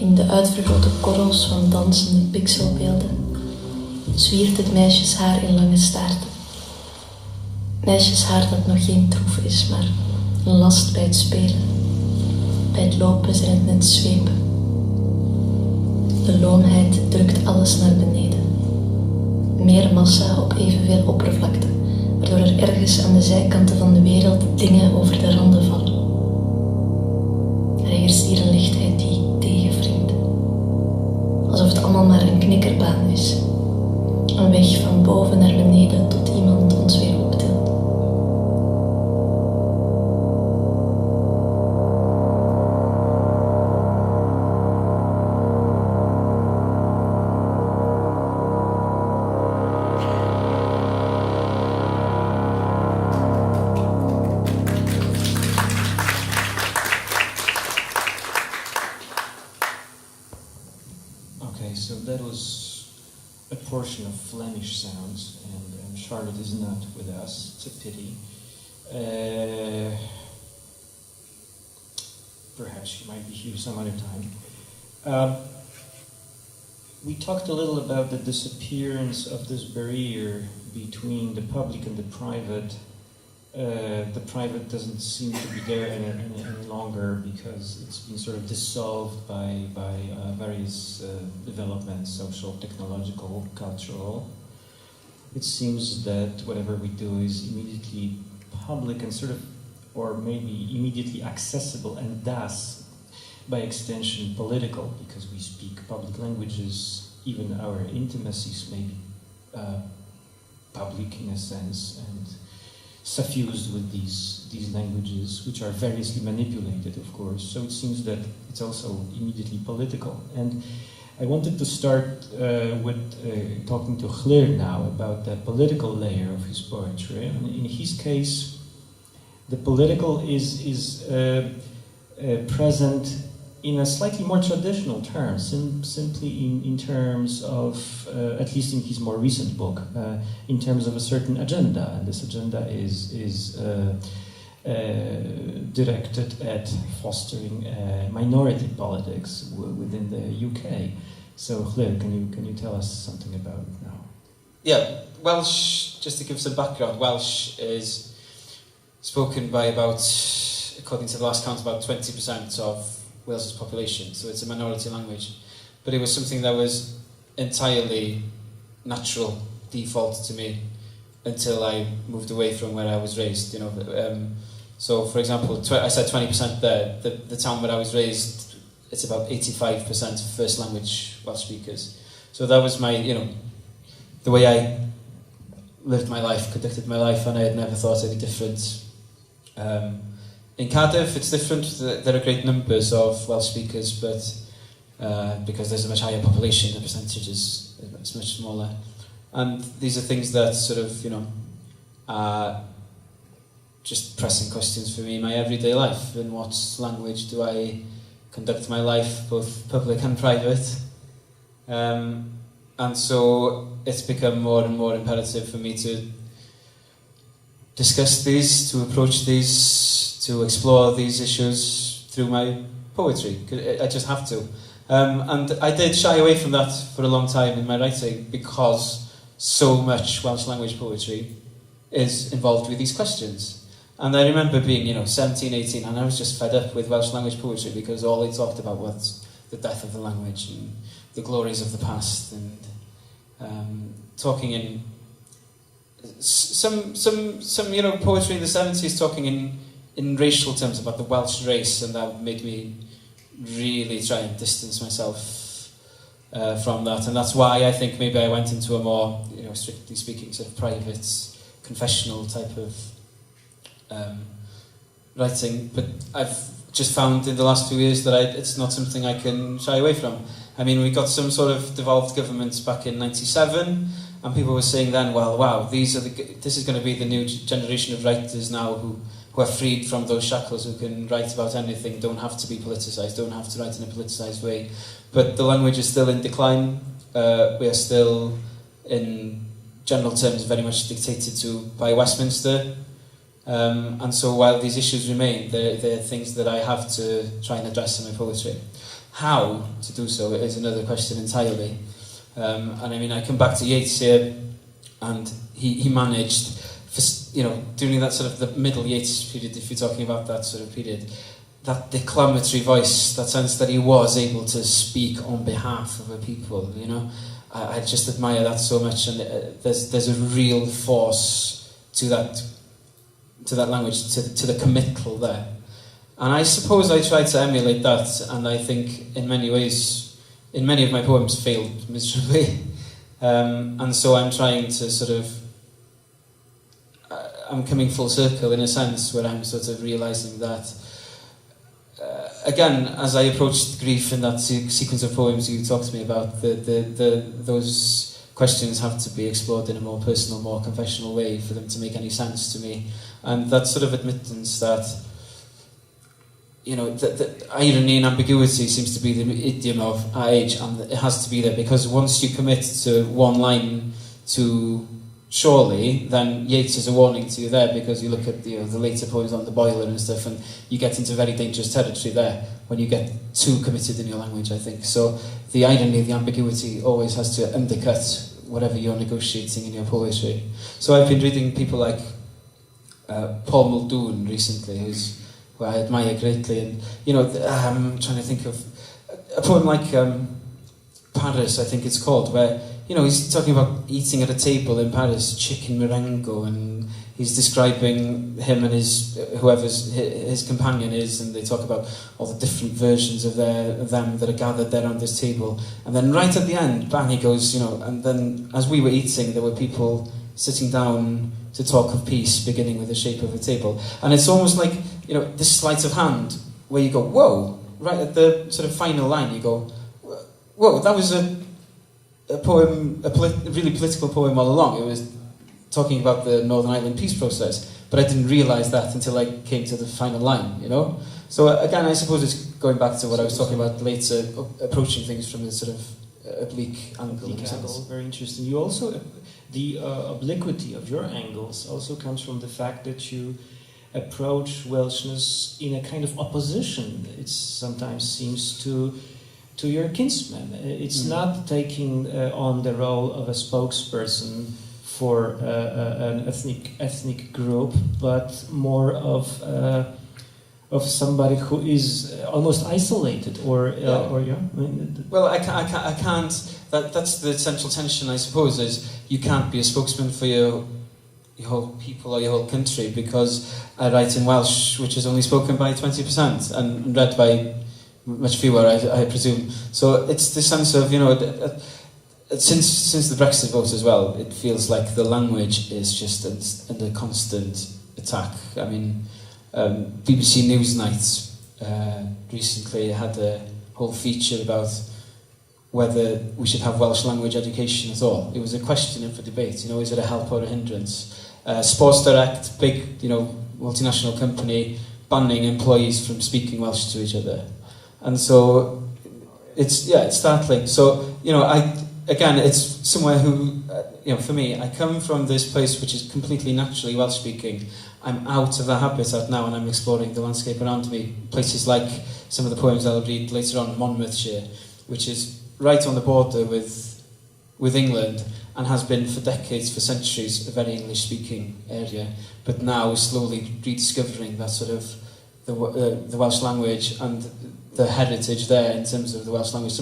In de uitvergrote korrels van dansende pixelbeelden zwiert het meisjeshaar in lange staarten. Meisjeshaar dat nog geen troef is, maar een last bij het spelen. Bij het lopen zijn het net zweepen. De loomheid drukt alles naar beneden. Meer massa op evenveel oppervlakte, waardoor er ergens aan de zijkanten van de wereld dingen over de randen vallen. Er heerst hier een lichtheid die tegenwringt. Alsof het allemaal maar een knikkerbaan is. Een weg van boven naar beneden tot iemand ons weer optilt. So that was a portion of Flemish sounds, and Charlotte is not with us. It's a pity. Perhaps she might be here some other time. We talked a little about the disappearance of this barrier between the public and the private. The private doesn't seem to be there any longer because it's been sort of dissolved by various developments, social, technological, cultural. It seems that whatever we do is immediately public and sort of, or maybe immediately accessible, and thus, by extension, political, because we speak public languages. Even our intimacies may be public in a sense, and suffused with these languages, which are variously manipulated, of course. So it seems that it's also immediately political. And I wanted to start with talking to Llŷr now about the political layer of his poetry. And in his case, the political is present in a slightly more traditional term, simply in terms of, at least in his more recent book, in terms of a certain agenda, and this agenda is directed at fostering minority politics within the UK. So, Llŷr, can you tell us something about it now? Yeah, Welsh, just to give some background, Welsh is spoken by about, according to the last count, about 20% of Wales's population, so it's a minority language. But it was something that was entirely natural default to me until I moved away from where I was raised, you know. So, for example, I said 20% there. The town where I was raised, it's about 85% first language Welsh speakers. So that was my, you know, the way I lived my life, conducted my life, and I had never thought any different. In Cardiff, it's different. There are great numbers of Welsh speakers, but because there's a much higher population, the percentage is much smaller. And these are things that sort of, you know, are just pressing questions for me in my everyday life. In what language do I conduct my life, both public and private? And so it's become more and more imperative for me to discuss these, to approach these, to explore these issues through my poetry. I just have to. And I did shy away from that for a long time in my writing because so much Welsh language poetry is involved with these questions. And I remember being, you know, 17, 18, and I was just fed up with Welsh language poetry because all they talked about was the death of the language and the glories of the past, and talking in some you know, poetry in the 70s talking in racial terms about the Welsh race, and that made me really try and distance myself from that. And that's why I think maybe I went into a more, you know, strictly speaking, sort of private, confessional type of writing. But I've just found in the last 2 years that it's not something I can shy away from. I mean, we got some sort of devolved governments back in '97, and people were saying then, well, wow, this is going to be the new generation of writers now who are freed from those shackles, who can write about anything, don't have to be politicised, don't have to write in a politicised way. But the language is still in decline. We are still, in general terms, very much dictated to by Westminster. And so while these issues remain, they're things that I have to try and address in my poetry. How to do so is another question entirely. And I mean, I come back to Yeats here, and he managed, for, you know, during that sort of the middle Yeats period, if you're talking about that sort of period, that declamatory voice, that sense that he was able to speak on behalf of a people, you know. I just admire that so much, and there's a real force to that language, to the committal there. And I suppose I tried to emulate that, and I think in many ways, in many of my poems, failed miserably. And so I'm trying to sort of, I'm coming full circle in a sense, where I'm sort of realising that, again, as I approached grief in that sequence of poems you talked to me about, those questions have to be explored in a more personal, more confessional way for them to make any sense to me. And that sort of admittance that, you know, the irony and ambiguity seems to be the idiom of our age, and it has to be there, because once you commit to one line to surely, then Yeats is a warning to you there, because you look at the later poems on the boiler and stuff, and you get into very dangerous territory there when you get too committed in your language, I think. So the irony, the ambiguity always has to undercut whatever you're negotiating in your poetry. So I've been reading people like Paul Muldoon recently, who I admire greatly, and, you know, I'm trying to think of a poem like Paris, I think it's called, where, you know, he's talking about eating at a table in Paris, chicken merengue, and he's describing him and whoever's his companion is, and they talk about all the different versions of them that are gathered there on this table. And then right at the end, bang, he goes, you know, and then as we were eating, there were people sitting down to talk of peace, beginning with the shape of a table. And it's almost like, you know, this sleight of hand, where you go, whoa, right at the sort of final line, you go, whoa, that was a poem, a really political poem all along. It was talking about the Northern Ireland peace process, but I didn't realise that until I came to the final line, you know? So again, I suppose it's going back to what I was talking about later, approaching things from a sort of oblique angle. Very interesting. You also, the obliquity of your angles also comes from the fact that you approach Welshness in a kind of opposition, it sometimes seems, to your kinsmen. It's not taking on the role of a spokesperson for an ethnic group, but more of somebody who is almost isolated, or yeah. Well, I can't. That's the central tension, I suppose. Is you can't be a spokesman for your whole people or your whole country, because I write in Welsh, which is only spoken by 20% and read by much fewer, I presume. So it's the sense of, you know, since the Brexit vote as well, it feels like the language is just under constant attack. I mean, BBC Newsnight recently had a whole feature about whether we should have Welsh language education at all. It was a question in for debate, you know, is it a help or a hindrance? Sports Direct, big, you know, multinational company, banning employees from speaking Welsh to each other. And so it's startling. So, you know, it's somewhere who, you know, for me, I come from this place which is completely naturally Welsh speaking. I'm out of the habitat now and I'm exploring the landscape around me. Places like some of the poems I'll read later on, Monmouthshire, which is right on the border with England and has been for decades, for centuries, a very English-speaking area, but now slowly rediscovering that sort of the Welsh language and the heritage there in terms of the Welsh language.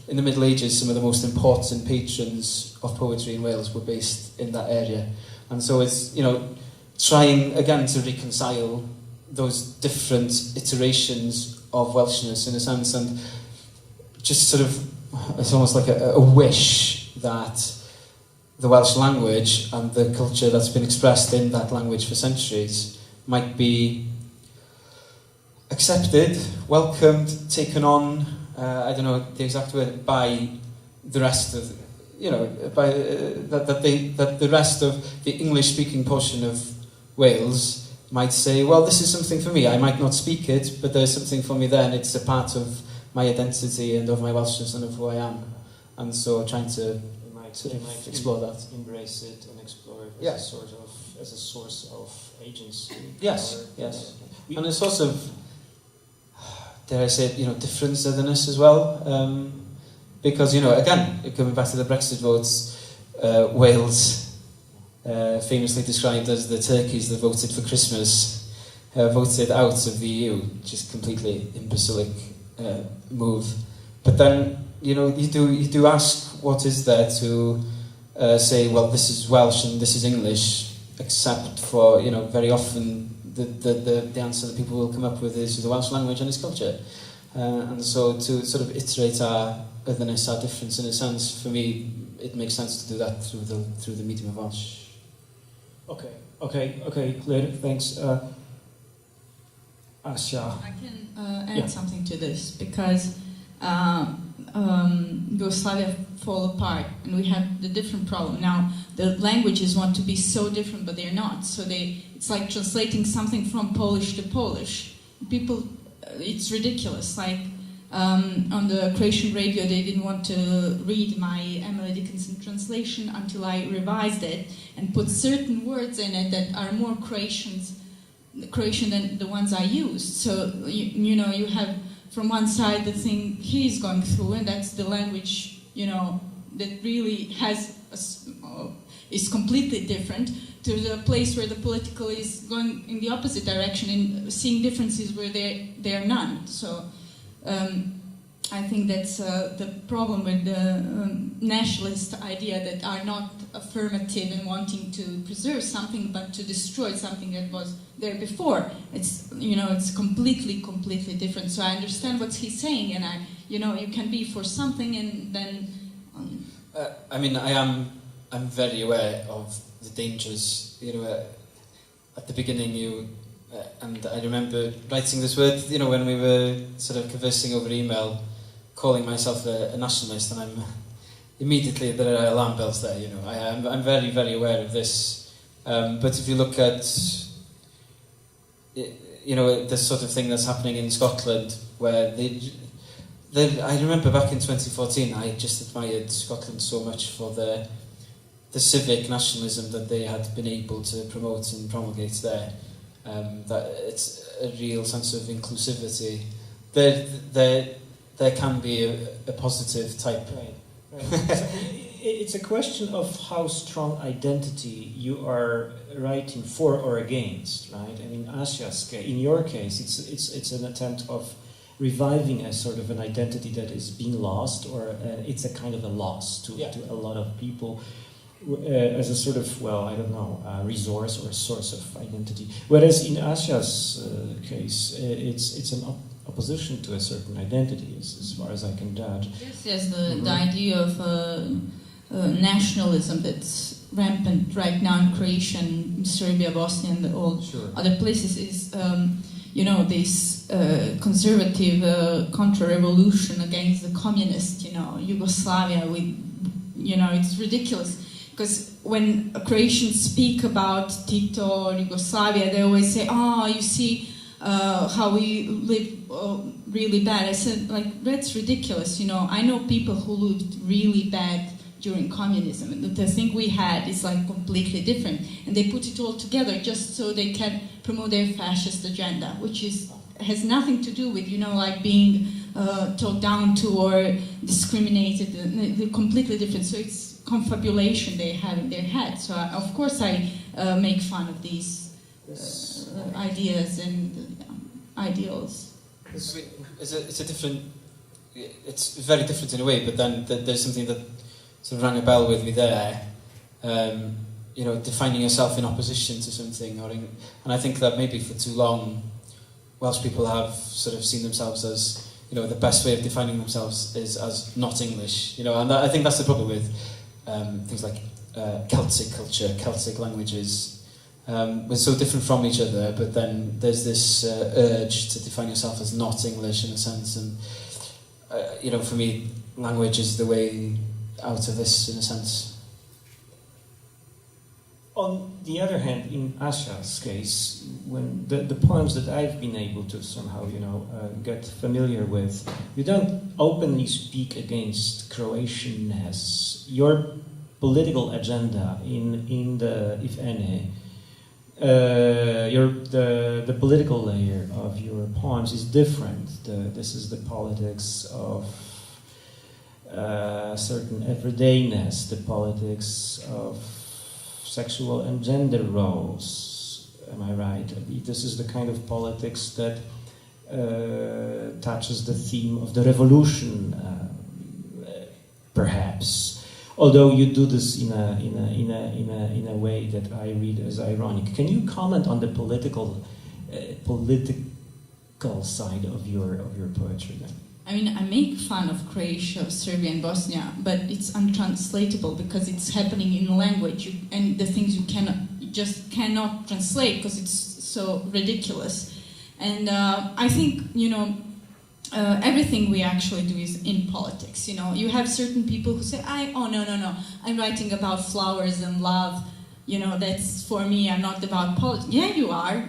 In the Middle Ages, some of the most important patrons of poetry in Wales were based in that area. And so it's, you know, trying again to reconcile those different iterations of Welshness in a sense, and just sort of, it's almost like a wish that the Welsh language and the culture that's been expressed in that language for centuries might be accepted, welcomed, taken on, I don't know the exact word, by the rest of, you know, by that the rest of the English-speaking portion of Wales might say, well, this is something for me. I might not speak it, but there's something for me there, and it's a part of my identity and of my Welshness and of who I am. And so trying to explore that, embrace it, and explore it as a source of agency. Yes. And a source of, dare I say it, you know, difference, otherness as well. Because, you know, again, coming back to the Brexit votes, Wales, famously described as the turkeys that voted for Christmas, voted out of the EU, which is completely imbecilic move. But then, you know, you do ask, what is there to say, well, this is Welsh and this is English, except for, you know, very often the answer that people will come up with is the Welsh language and its culture. And so to sort of iterate our otherness, our difference in a sense, for me, it makes sense to do that through the medium of Welsh. Okay, Llŷr, thanks. Asya. I can add something to this, because Yugoslavia fall apart, and we have the different problem. Now, the languages want to be so different, but they're not. So it's like translating something from Polish to Polish. People, it's ridiculous. Like, on the Croatian radio, they didn't want to read my Emily Dickinson translation until I revised it and put certain words in it that are more Croatian than the ones I used. So, you know, you have from one side the thing he's going through, and that's the language, you know, that really is completely different, to the place where the political is going in the opposite direction and seeing differences where there are none. So I think that's the problem with the nationalist idea that are not affirmative in wanting to preserve something, but to destroy something that was there before. It's, you know, it's completely different. So I understand what he's saying, and you know, you can be for something and then. I mean, I'm very aware of the dangers. You know, at the beginning, and I remember writing this word. You know, when we were sort of conversing over email, calling myself a nationalist, and I'm, immediately there are alarm bells there. I'm very, very aware of this. But if you look at, this sort of thing that's happening in Scotland, where I remember back in 2014, I just admired Scotland so much for the civic nationalism that they had been able to promote and promulgate there. That it's a real sense of inclusivity. There can be a positive type. Right. So it's a question of how strong identity you are writing for or against, right? I mean, Asja's case, in your case, it's an attempt of reviving a sort of an identity that is being lost, or it's a kind of a loss to a lot of people. As a sort of, resource or a source of identity. Whereas in Asja's case, it's an opposition to a certain identity, as far as I can judge. Yes, the idea of nationalism that's rampant right now in Croatia and Serbia, Bosnia, and all other places is, this conservative counter-revolution against the communist, Yugoslavia with, it's ridiculous. Because when Croatians speak about Tito or Yugoslavia, they always say, you see how we live really bad. I said, that's ridiculous. I know people who lived really bad during communism. And the thing we had is completely different. And they put it all together just so they can promote their fascist agenda, which has nothing to do with, being talked down to or discriminated. They're completely different. So it's confabulation they have in their head. So of course I make fun of these ideas and ideals. It's very different in a way, but then there's something that sort of rang a bell with me there. Defining yourself in opposition to something, and I think that maybe for too long, Welsh people have sort of seen themselves as, the best way of defining themselves is as not English, and I think that's the problem with things like Celtic culture, Celtic languages. We're so different from each other, but then there's this urge to define yourself as not English in a sense, and for me, language is the way out of this in a sense. On the other hand, in Asja's case, when the poems that I've been able to somehow, get familiar with, you don't openly speak against Croatianness. Your political agenda in the, if any, the political layer of your poems is different. This is the politics of certain everydayness, the politics of sexual and gender roles. Am I right? This is the kind of politics that touches the theme of the revolution, perhaps. Although you do this in a way that I read as ironic. Can you comment on the political side of your poetry then? I mean, I make fun of Croatia, Serbia, and Bosnia, but it's untranslatable because it's happening in language, and the things you cannot translate because it's so ridiculous. And I think, everything we actually do is in politics. You have certain people who say, no, I'm writing about flowers and love. That's for me. I'm not about politics. Yeah, you are.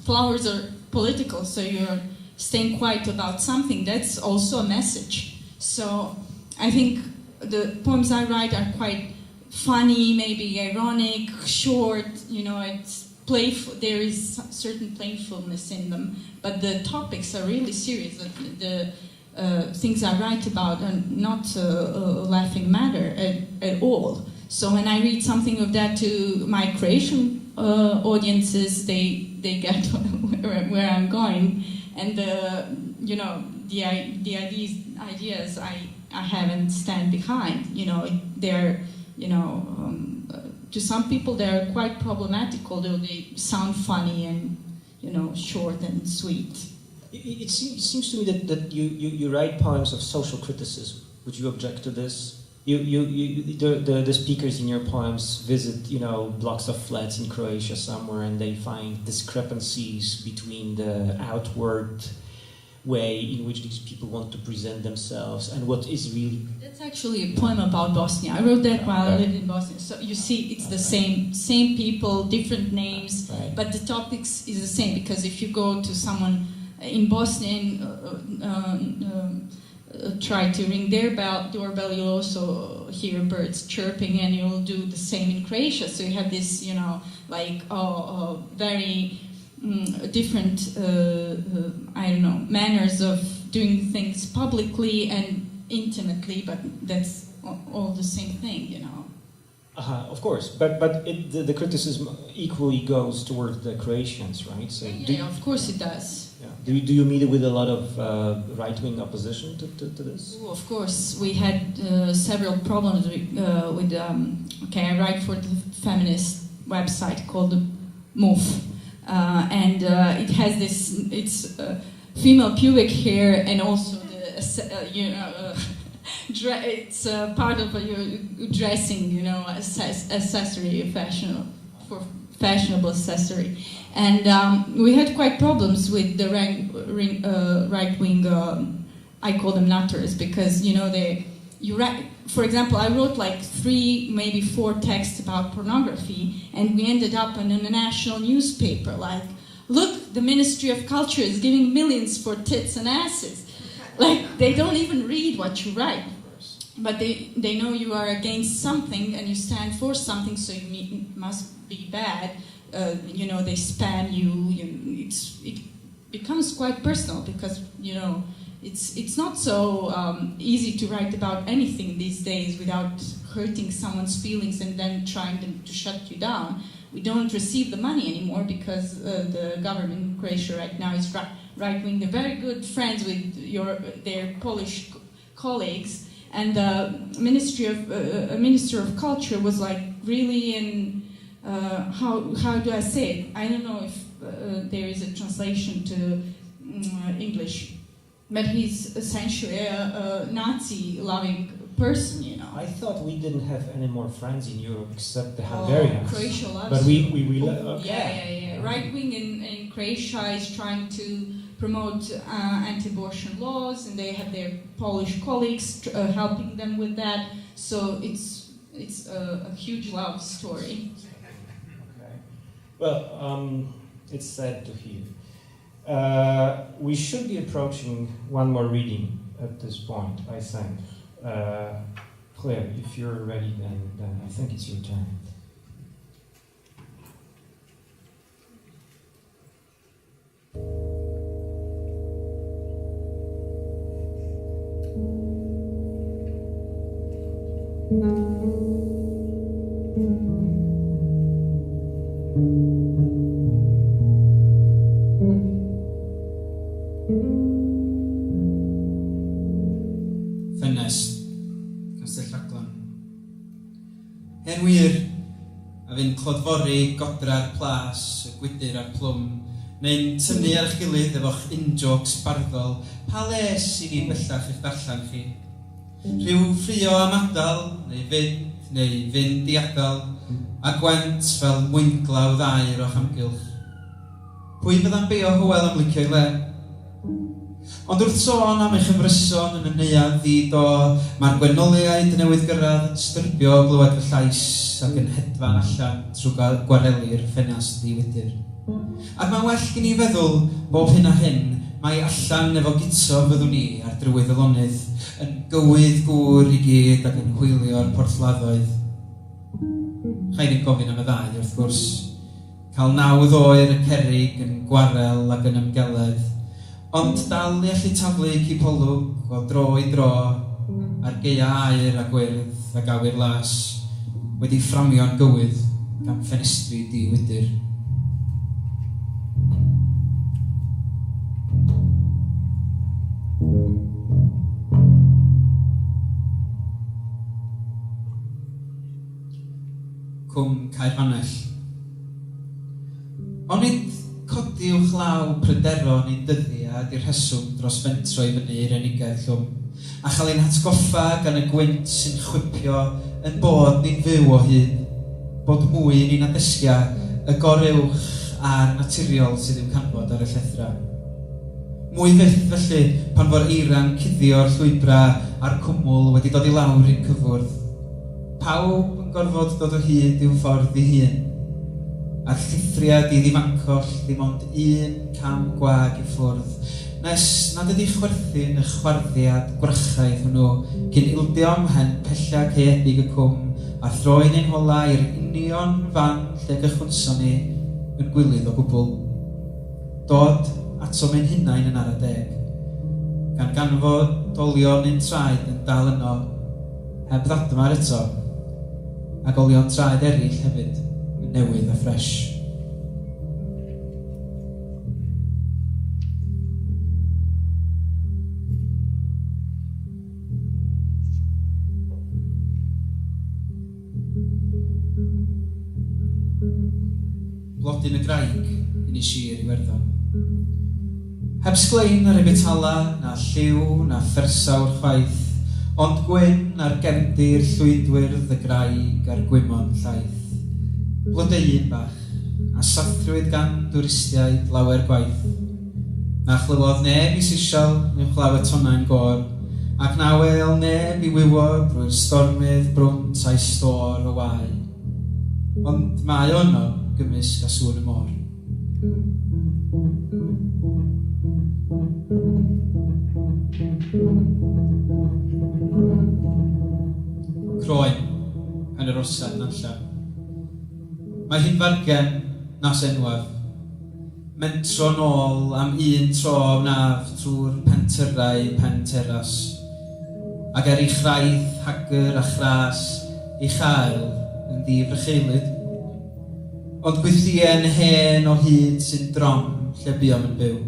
Flowers are political, so you're staying quiet about something. That's also a message. So I think the poems I write are quite funny, maybe ironic, short. It's playful. There is certain playfulness in them, but the topics are really serious. The things I write about are not a laughing matter at all. So when I read something of that to my Croatian audiences, they get where I'm going. And the ideas I haven't stand behind. They're to some people they're quite problematic, although they sound funny and short and sweet. It seems to me that you write poems of social criticism. Would you object to this? The speakers in your poems visit blocks of flats in Croatia somewhere, and they find discrepancies between the outward way in which these people want to present themselves and what is really... That's actually a poem about Bosnia. I wrote that while I lived in Bosnia. So you see, it's the same people, different names, but the topics is the same, because if you go to someone in Bosnia and try to ring their doorbell, you'll also hear birds chirping, and you'll do the same in Croatia. So you have this, very different, manners of doing things publicly and intimately, but that's all the same thing, Of course, but the criticism equally goes toward the Croatians, right? So of course it does. Yeah. Do you meet with a lot of right-wing opposition to this? Oh, of course, we had several problems with. I write for the feminist website called MOVE, and it has this. It's female pubic hair, and also the it's part of your dressing, accessory, fashionable accessory. And we had quite problems with the right-wing, I call them nutters, because, for example, I wrote like 3, maybe 4 texts about pornography, and we ended up in a national newspaper, like, look, the Ministry of Culture is giving millions for tits and asses. Like, they don't even read what you write. But they know you are against something and you stand for something, so it must be bad. They spam you. It becomes quite personal because it's not so easy to write about anything these days without hurting someone's feelings and then trying to shut you down. We don't receive the money anymore because the government in Croatia right now is right-wing. They're very good friends with their Polish colleagues. And the Minister of Culture was like really in, how do I say it? I don't know if there is a translation to English, but he's essentially a Nazi-loving person, I thought we didn't have any more friends in Europe except the Hungarians. Croatia loves but we Yeah. Right-wing in Croatia is trying to promote anti-abortion laws, and they have their Polish colleagues helping them with that. So it's a huge love story. Okay. Well, it's sad to hear. We should be approaching one more reading at this point, I think. Claire, if you're ready, then I think it's your turn. Ffenest, Castell Rhaglan. Hen wir, a fi'n clodfori godra'r plas, y gwydyr a'r plwm, neu'n tynnu ar eich gilydd efo'ch in-jokes barddol, pa les I ni bellach i'ch darllen chi. Rhyw ffrio am adal, neu fynd I adal, a gwent fel mwynglawdd air o'ch amgylch. Pwy fydda'n beio hwyl am licio'i le? Ond wrth sôn am eich ymryson yn y neuadd I do, mae'r gwenoliaid newydd gyrraedd yn styrbio glywed fy llais ac yn hedfan allan trwy gwarelu'r ffenast ddiwydyr. Ac mae'n well gen I feddwl bob hyn a hyn, mae allan efo gito fyddwn ni ar drywydd y lonydd, yn gywydd gŵr I gyd ac yn hwylio'r porthladdoedd. Rhaid I gofyn am y ddau wrth gwrs, cael 9 oer y cerrig yn gwarel ac yn ymgeled, ond dal I allu taflu cipolwg o dro I dro ar geia aer a gwyrdd ac awyr las wedi fframio'n gywydd gan ffenestri diwydyr. Cwm Caerfannell. Onid codi i'w chlaw pryderon I dyddi a di'r rheswm dros fentro I fyny'r enigedd llwm, a chael ein hatgoffa gan y gwynt sy'n chwipio yn bod ni'n fyw o hyd, bod mwy ni'n adesgia y gorywch a'r naturiol sydd i'w canfod ar y llethra. Mwy fyth felly pan fo'r eira'n cuddio'r llwybrau a'r cwmwl wedi dod i lawr i'r cyfwrdd. Pawb yn gorfod dod o hyd i'w ffordd ei hun. A'r llithriad i ddifancoll ddim ond un cam gwag i ffwrdd, nes nad ydi chwerthin y chwarddiad gwrachaidd hwnnw cyn ildio ymhen pella caeedig y cwm a throi'n ein hola i'r union fan lle gychwynson ni yn gwylydd o gwbl. Dod ato mewn hunain yn ara deg, gan ganfod dolion ein traed yn dal yno, heb ddadmar eto, ac olion traed eraill hefyd yn newydd a ffres. Blodyn y graig yn ei sir i Werddon. Heb sglein ar y betala, na lliw, na phersawr chwaith, ond gwyn ar gefndir llwydwyrdd y graig a'r gwymon llaeth. Blodeuyn bach, a sathrwyd gan dwristiaid lawer gwaith. Na chlywodd neb i sisial mewn chlaw y tonau'n gor, ac na wel neb i wywod drwy'r stormydd brwnt a'i stor o wai. Ond mae ono gymysg a sŵn y môr. Croen yn yr orsad nanlla. Mae hi'n fargen nas enwaf. Mentro nôl am un tro wnaf trwy'r pentyrau pen teras. Ac ei chraith hagyr a chras ei chael yn ddifrycheilyd. Ond gwythien hen o hyd sy'n drom lle buom yn byw.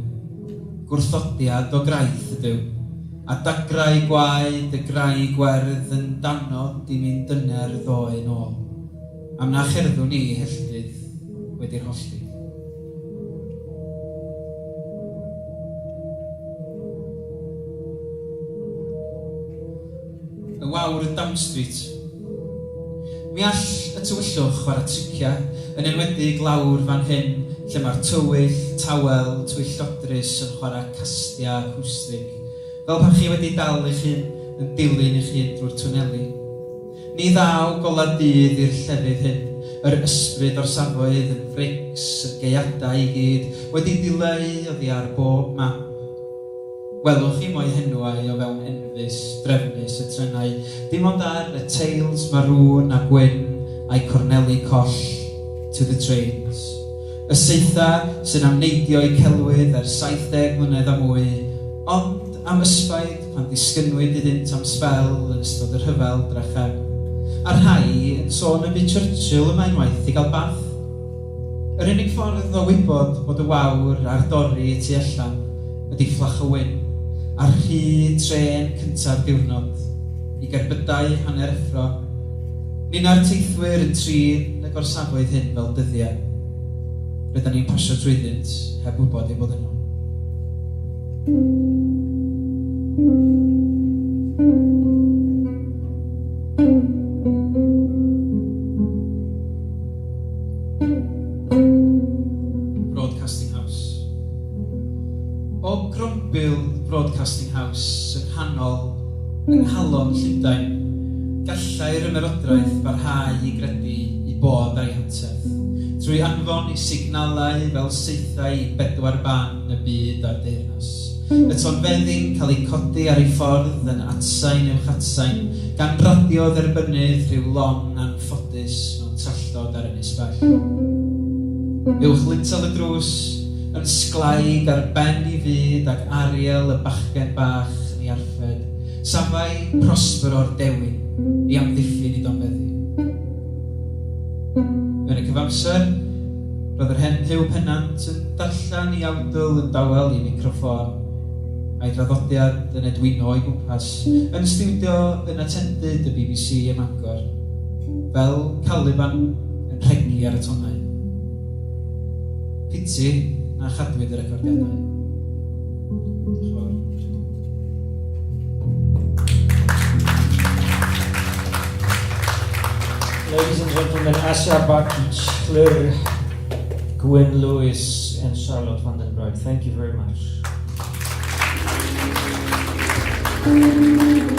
Gwrthodiad o graith ydyw, a dagrau gwaed y grau gwerdd yn danod i mi'n dyner ddoe nôl. Am na cherddwn ni helldydd wedi'r hollti. Y wawr y Down Street. Mi all y tywyllwch chwarae tricia, yn enwedig lawr fan hyn, lle mae'r tywyll, tawel, tywyllodrus yn chwarae castia acwstig, fel pan chi wedi dal eich hun yn dilyn eich hun drwy'r twneli. Ni ddaw gola dydd i'r llefydd hyn, yr ysbryd o'r safoedd yn frics, y geiadau i gyd, wedi dileu oddi ar bob map. Welwch chi mwy henwau o fewn enfys, drefnus y trenau, dim ond ar y teils marŵn a gwyn a'i corneli coll to the trains. Y seitha sy'n amneidio i celwydd ar 70 mlynedd a mwy, ond am ysbaid pan disgynwyd iddynt am sbel yn ystod yr hyfel dracham. A'r rhai yn sôn y byd Churchill yma unwaith i gael bath. Yr unig ffordd o wybod bod y wawr a'r dorri tu allan ydi fflach o wyn, a'r rhy tren cyntaf diwrnod i gerbydau hanner effro. Ni'n ar teithwyr yn trin y gorsafoedd hyn fel dyddiau. Rydyn ni'n pasio trwyddynt heb wybod ei bod yno. Broadcasting House. O grombil Broadcasting House yng nghalon Llundain, gallai'r ymerodraeth barhau i gredu i bod a'i hantef, trwy anfon i signalau fel seithau i 4 ban y byd a'r deyrnas. Y tonfeddi'n cael ei codi ar ei ffordd yn atsain uwch atsain, gan radio dderbynnydd rhyw long anffodus mewn talltod ar ynys bell. Uwch lintel y drws, yn sglaig ar ben i fyd ac Ariel y bachgen bach yn ei arfed, safai Prospero'r Dewi i amddiffyn i donfeddi. Yn y cyfamser, roedd yr hen Huw Pennant yn darllen i awdl yn dawel i microffon, a'i draddodiad yn edwyno o'i gwmpas, yn stiwdio yn attendyd y BBC ym Mangor, fel Caliban yn rhegi ar y tonau. Piti na chadwyd y recordiadau. Diolch yn fawr. Ladies and gentlemen, Asya Bakić, Llŷr Gwyn Lewis and Charlotte van den Broeck, thank you very much. Thank you.